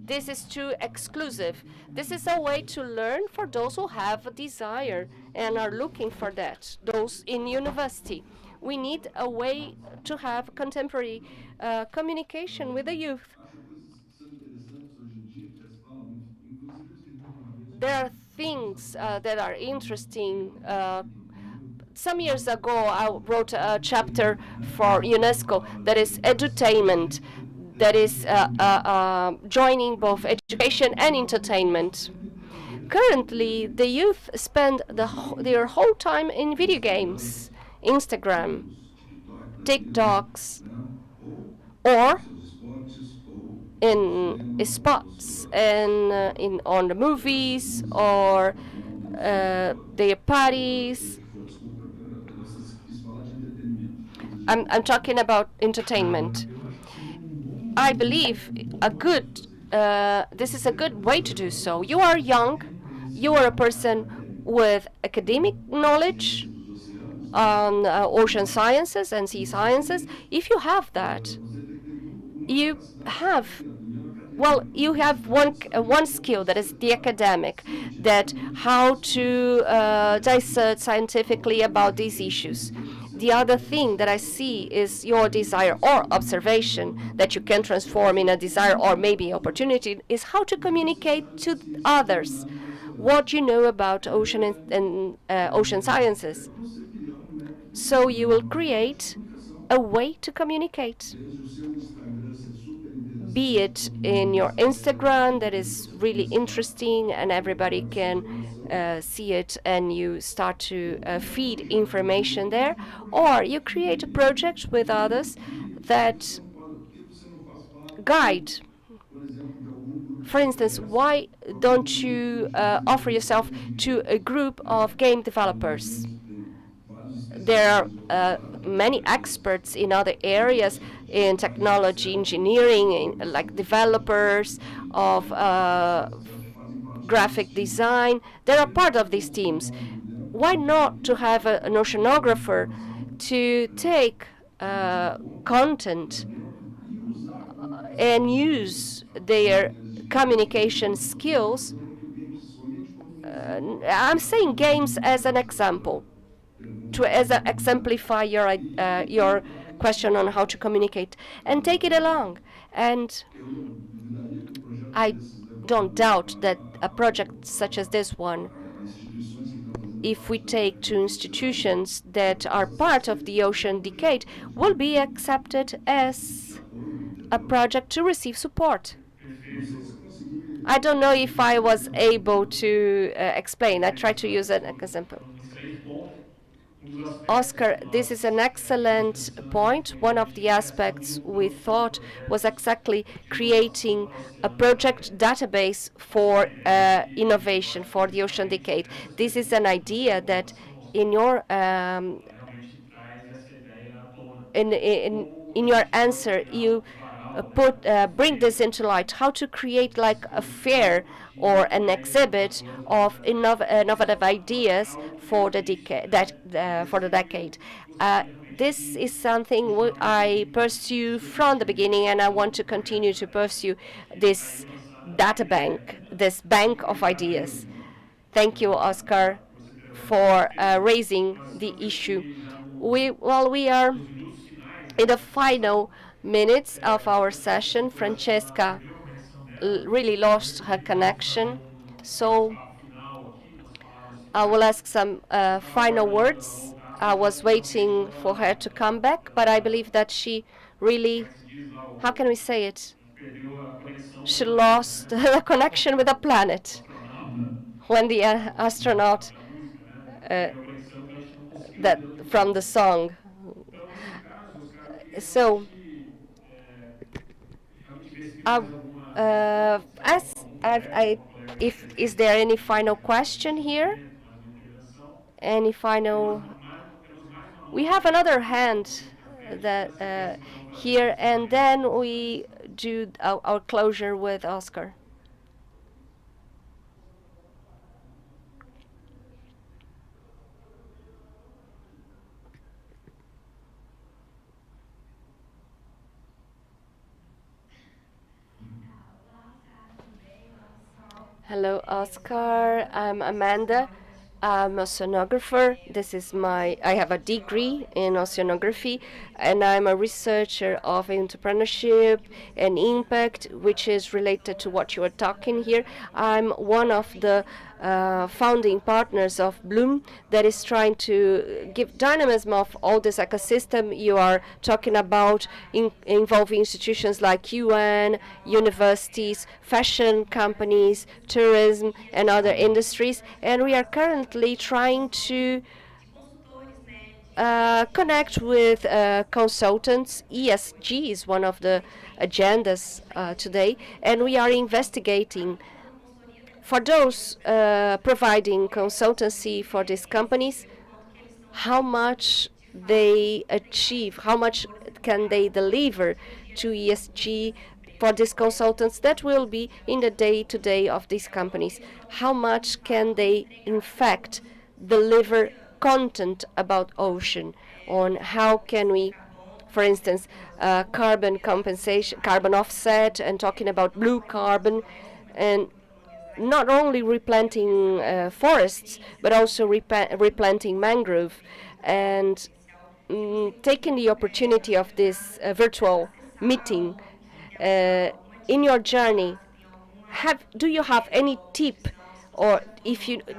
This is too exclusive. This is a way to learn for those who have a desire and are looking for that, those in university. We need a way to have contemporary communication with the youth. There are things that are interesting. Some years ago, I wrote a chapter for UNESCO that is edutainment, that is joining both education and entertainment. Currently, the youth spend their whole time in video games, Instagram, TikToks, or in spots and on the movies or their parties. I'm talking about entertainment. I believe this is a good way to do so. You are young, you are a person with academic knowledge on ocean sciences and sea sciences. If you have that, you have one skill, that is the academic, that how to dissect scientifically about these issues. The other thing that I see is your desire or observation that you can transform in a desire or maybe opportunity is how to communicate to others what you know about ocean and ocean sciences. So you will create a way to communicate. Be it in your Instagram, that is really interesting and everybody can see it, and you start to feed information there, or you create a project with others that guide. For instance, why don't you offer yourself to a group of game developers? There are many experts in other areas, in technology, engineering, like developers of graphic design. They are part of these teams. Why not to have an oceanographer to take content and use their communication skills? I'm saying games as an example, as exemplify your question on how to communicate, and take it along. And I don't doubt that a project such as this one,
instituições que estão fazendo
if we
parte
take to institutions that are part of the ocean decade, will be accepted as a project to receive support.
Não sei se eu consegui.
I don't know if I was able to explain. I try to use an example. Oscar, this is an excellent point. One of the aspects we thought was exactly creating a project database for innovation for the Ocean Decade. This is an idea that in your in your answer you bring this into light, how to create like a fair or an exhibit of innovative ideas for the decade. This is something I pursue from the beginning, and I want to continue to pursue this data bank, this bank of ideas. Thank you, Oscar, for raising the issue. We are in the final minutes of our session. Francesca really lost her connection, so I will ask some final words. I was waiting for her to come back, but I believe that she really, how can we say it? She lost the connection with the planet when the astronaut that from the song. So, is there any final question here? Any final? We have another hand that here, and then we do our closure with Oscar. Hello, Oscar. I'm Amanda. I'm an oceanographer. I have a degree in oceanography, and I'm a researcher of entrepreneurship and impact, which is related to what you are talking here. I'm one of the founding partners of Bloom that is trying to give dynamism of all this ecosystem you are talking about, involving institutions like UN, universities, fashion companies, tourism, and other industries. And we are currently trying to connect with consultants. ESG is one of the agendas today, and we are investigating for those providing consultancy for these companies, how much they achieve, how much can they deliver to ESG for these consultants that will be in the day-to-day of these companies. How much can they, in fact, deliver content about ocean, on how can we, for instance, carbon compensation, carbon offset, and talking about blue carbon, and not only replanting forests, but also replanting mangrove, and taking the opportunity of this virtual meeting. In your journey, do you have any tip, or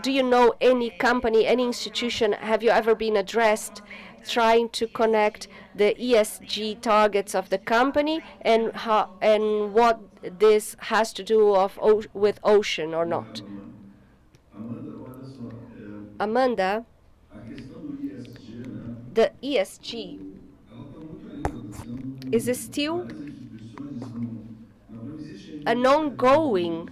do you know any company, any institution, have you ever been addressed trying to connect the ESG targets of the company, and what this has to do with ocean or not?
Amanda, olha só,
Amanda,
a questão do ESG, né?
the ESG
Ela está muito ainda, está sendo
is still
várias instituições estão não existe ainda
an ongoing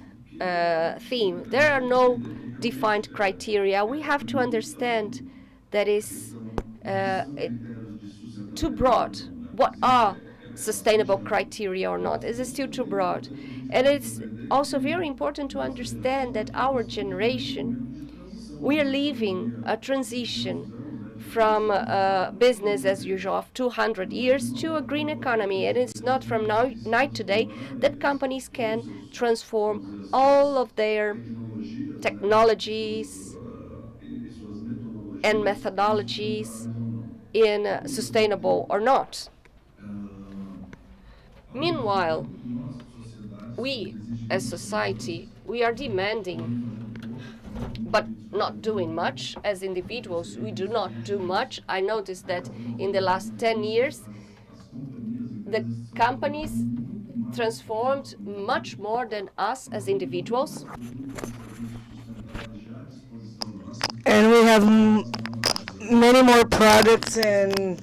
theme. There are no defined criteria. We have to understand that is too broad. What are sustainable criteria or not? Is it still too broad? And it's also very important to understand that our generation, we are living a transition from business as usual of 200 years to a green economy. And it's not from night to day that companies can transform all of their technologies and methodologies in sustainable or not. Meanwhile, we, as society, we are demanding, but not doing much. As individuals, we do not do much. I noticed that in the last 10 years, the companies transformed much more than us as individuals.
And we have many more products and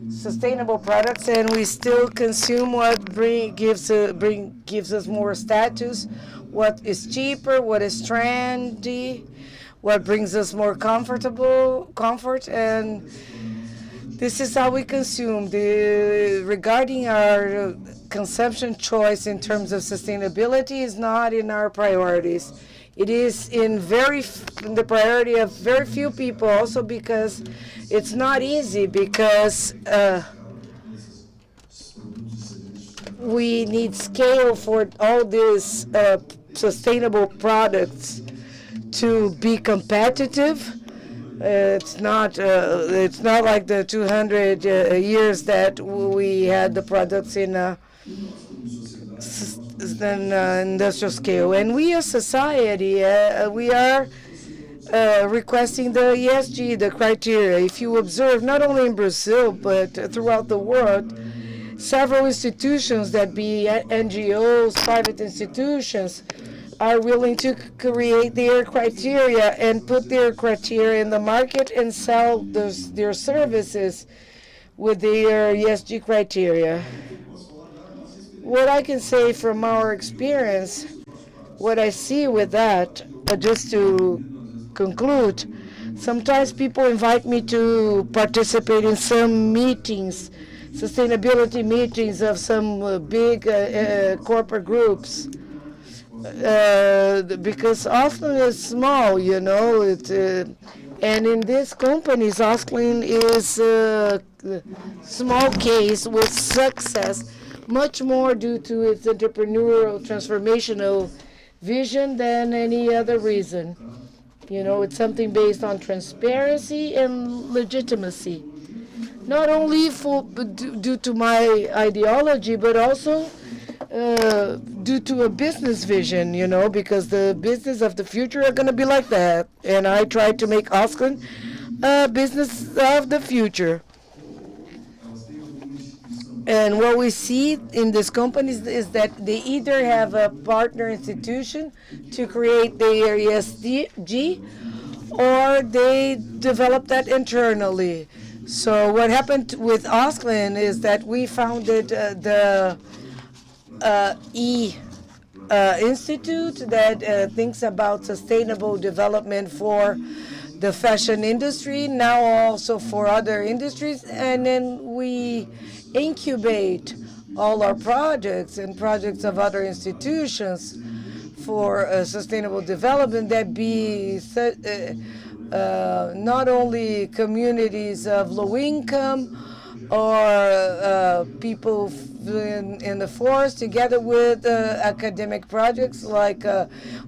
sustainable products, and we still consume what gives us more status, what is cheaper, what is trendy, what brings us more comfort, and this is how we consume. Regarding our consumption choice in terms of sustainability is not in our priorities. It is in the priority of very few people, also because it's not easy, because we need scale for all these sustainable products to be competitive. It's not like the 200 years that we had the products in industrial scale. And we as society, we are requesting the ESG, the criteria. If you observe, not only in Brazil, but throughout the world, several institutions, that be NGOs, private institutions, are willing to create their criteria and put their criteria in the market and sell their services with their ESG criteria. What I can say from our experience, what I see with that, just to conclude, sometimes people invite me to participate in some meetings, sustainability meetings of some big corporate groups. Because Austin is small, and in these companies, Austin is a small case with success, much more due to its entrepreneurial, transformational vision than any other reason. It's something based on transparency and legitimacy, not only due to my ideology, but also due to a business vision, because the business of the future are going to be like that. And I try to make Austin a business of the future. And what we see in these companies is that they either have a partner institution to create their ESG, or they develop that internally. So what happened with Austin is that we founded the Institute that thinks about sustainable development for the fashion industry, now also for other industries, and then we incubate all our projects and projects of other institutions for sustainable development that be not only communities of low income or people in the forest, together with academic projects like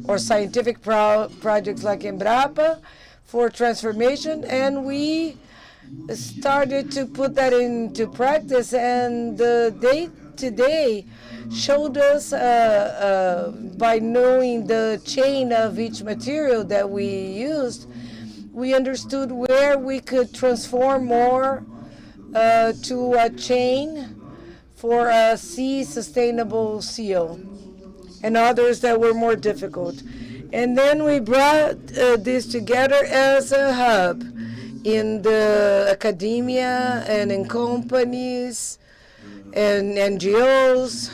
or scientific projects like Embrapa for transformation. And we started to put that into practice, and the day-to-day showed us by knowing the chain of each material that we used, we understood where we could transform more to a chain for a sustainable seal, and others that were more difficult. And then we brought this together as a hub in the academia and in companies and NGOs.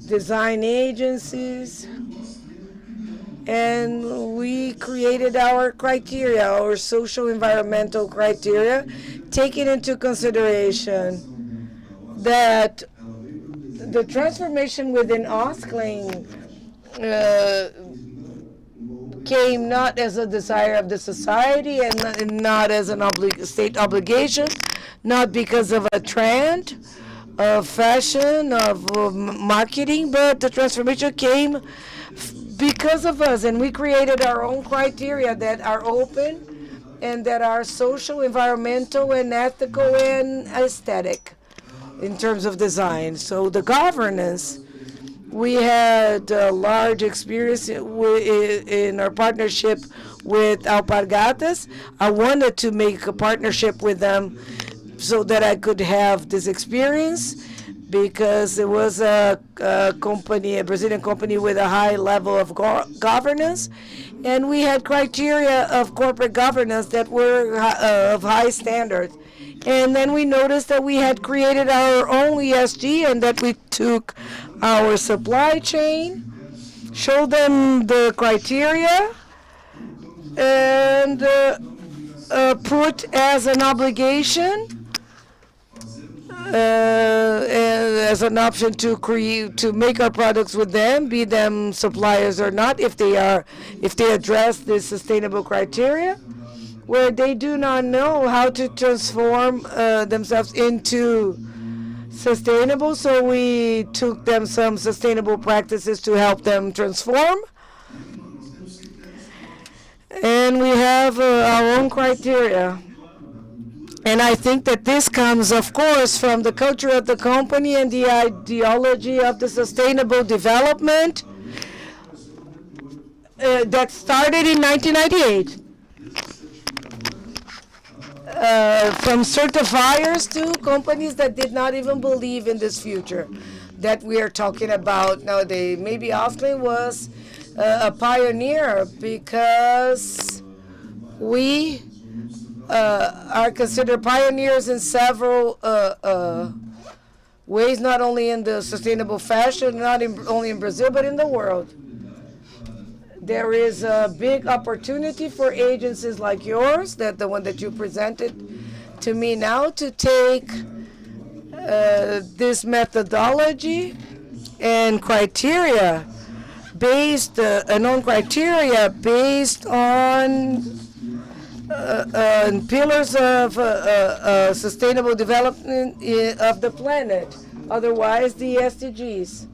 Design agencies, and we created our criteria, our social environmental criteria, taking into consideration that the transformation within Oskling came not as a desire of the society and not as an state obligation, not because of a trend of fashion, of marketing, but the transformation came because of us, and we created our own criteria that are open and that are social, environmental, and ethical and aesthetic in terms of design. So the governance, we had a large experience in our partnership with Alpargatas. I wanted to make a partnership with them so that I could have this experience, because it was a company, a Brazilian company with a high level of governance, and we had criteria of corporate governance that were of high standards. And then we noticed that we had created our own ESG, and that we took our supply chain, showed them the criteria, and put as an obligation, as an option to make our products with them, be them suppliers or not, if they address the sustainable criteria, where they do not know how to transform themselves into sustainable. So we took them some sustainable practices to help them transform. And we have our own criteria. And I think that this comes, of course, from the culture of the company and the ideology of the sustainable development that started in 1998. From certifiers to companies that did not even believe in this future that we are talking about nowadays. Maybe Austin was a pioneer, because we are considered pioneers in several ways, not only in the sustainable fashion, not only in Brazil, but in the world. There is a big opportunity for agencies like yours, that the one that you presented to me now, to take this methodology and criteria based, criteria based on pillars of sustainable development of the planet, otherwise the SDGs.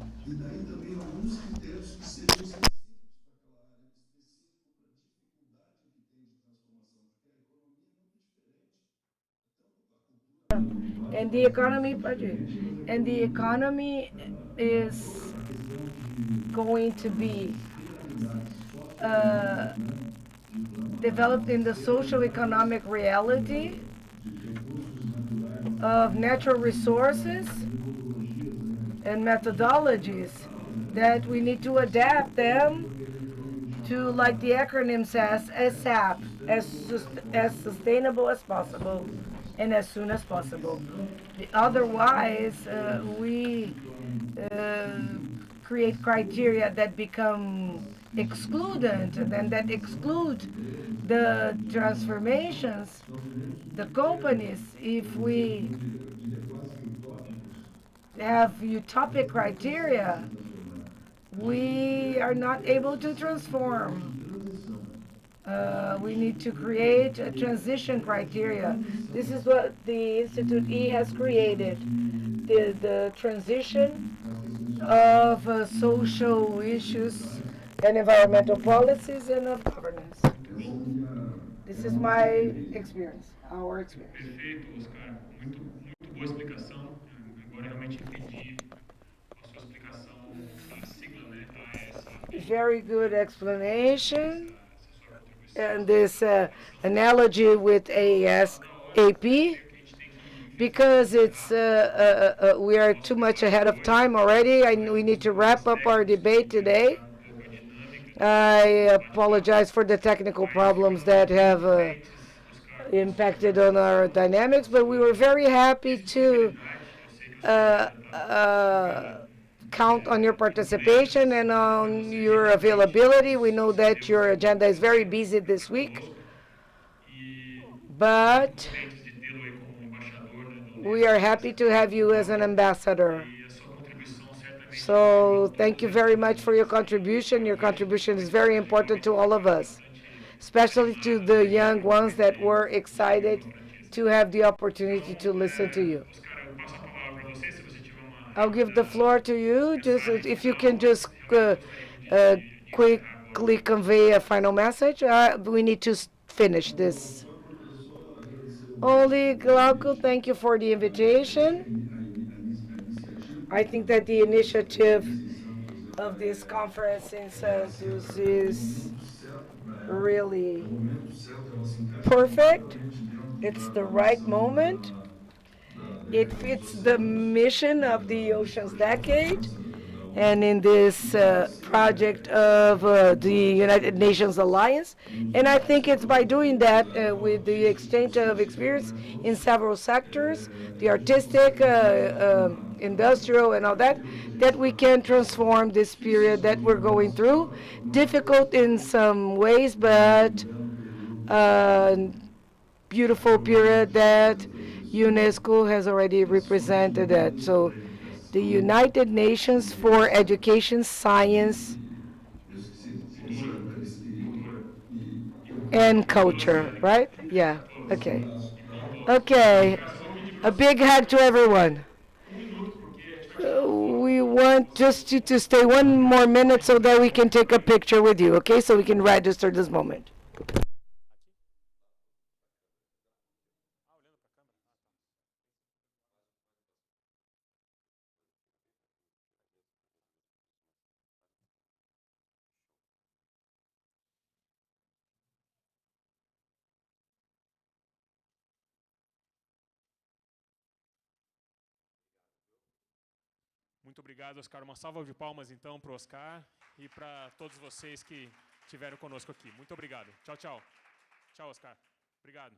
And the economy project, and the economy is going to be developed in the social economic reality of natural resources and methodologies, that we need to adapt them to, like the acronym says, ASAP, as sustainable as possible and as soon as possible. Otherwise, we create criteria that become excludent, and then that exclude the transformations, the companies. If we have utopic criteria, we are not able to transform. We need to create a transition criteria. This is what the Institute E has created, the transition of social issues and environmental policies and of governance. This is my experience, our experience.
Perfeito, Oscar. Muito boa explicação. Agora realmente entendi a sua explicação da sigla, né? ASAP.
Very good explanation. And this analogy with ASAP, because it's we are too much ahead of time already. We need to wrap up our debate today. I apologize for the technical problems that have impacted on our dynamics, but we were very happy to count on your participation and on your availability. We know that your agenda is very busy this week, but we are happy to have you as an ambassador. So thank you very much for your contribution. Your contribution is very important to all of us, especially to the young ones that were excited to have the opportunity to listen to you. I'll give the floor to you. Just if you can just quickly convey a final message. We need to finish this Oli Glauco, thank you for the invitation. I think that the initiative of this conference in Santos is really perfect. It's the right moment. It fits the mission of the Oceans Decade. And in this project of the United Nations Alliance. And I think it's by doing that with the exchange of experience in several sectors, the artistic, industrial, and all that, that we can transform this period that we're going through. Difficult in some ways, but beautiful period that UNESCO has already represented that. So the United Nations for Education, Science, and Culture, right? Yeah, okay. Okay, a big hug to everyone. We want just you to stay one more minute so that we can take a picture with you, okay? So we can register this moment.
Muito obrigado, Oscar. Uma salva de palmas, então, para o Oscar e para todos vocês que estiveram conosco aqui. Muito obrigado. Tchau, tchau. Tchau, Oscar. Obrigado.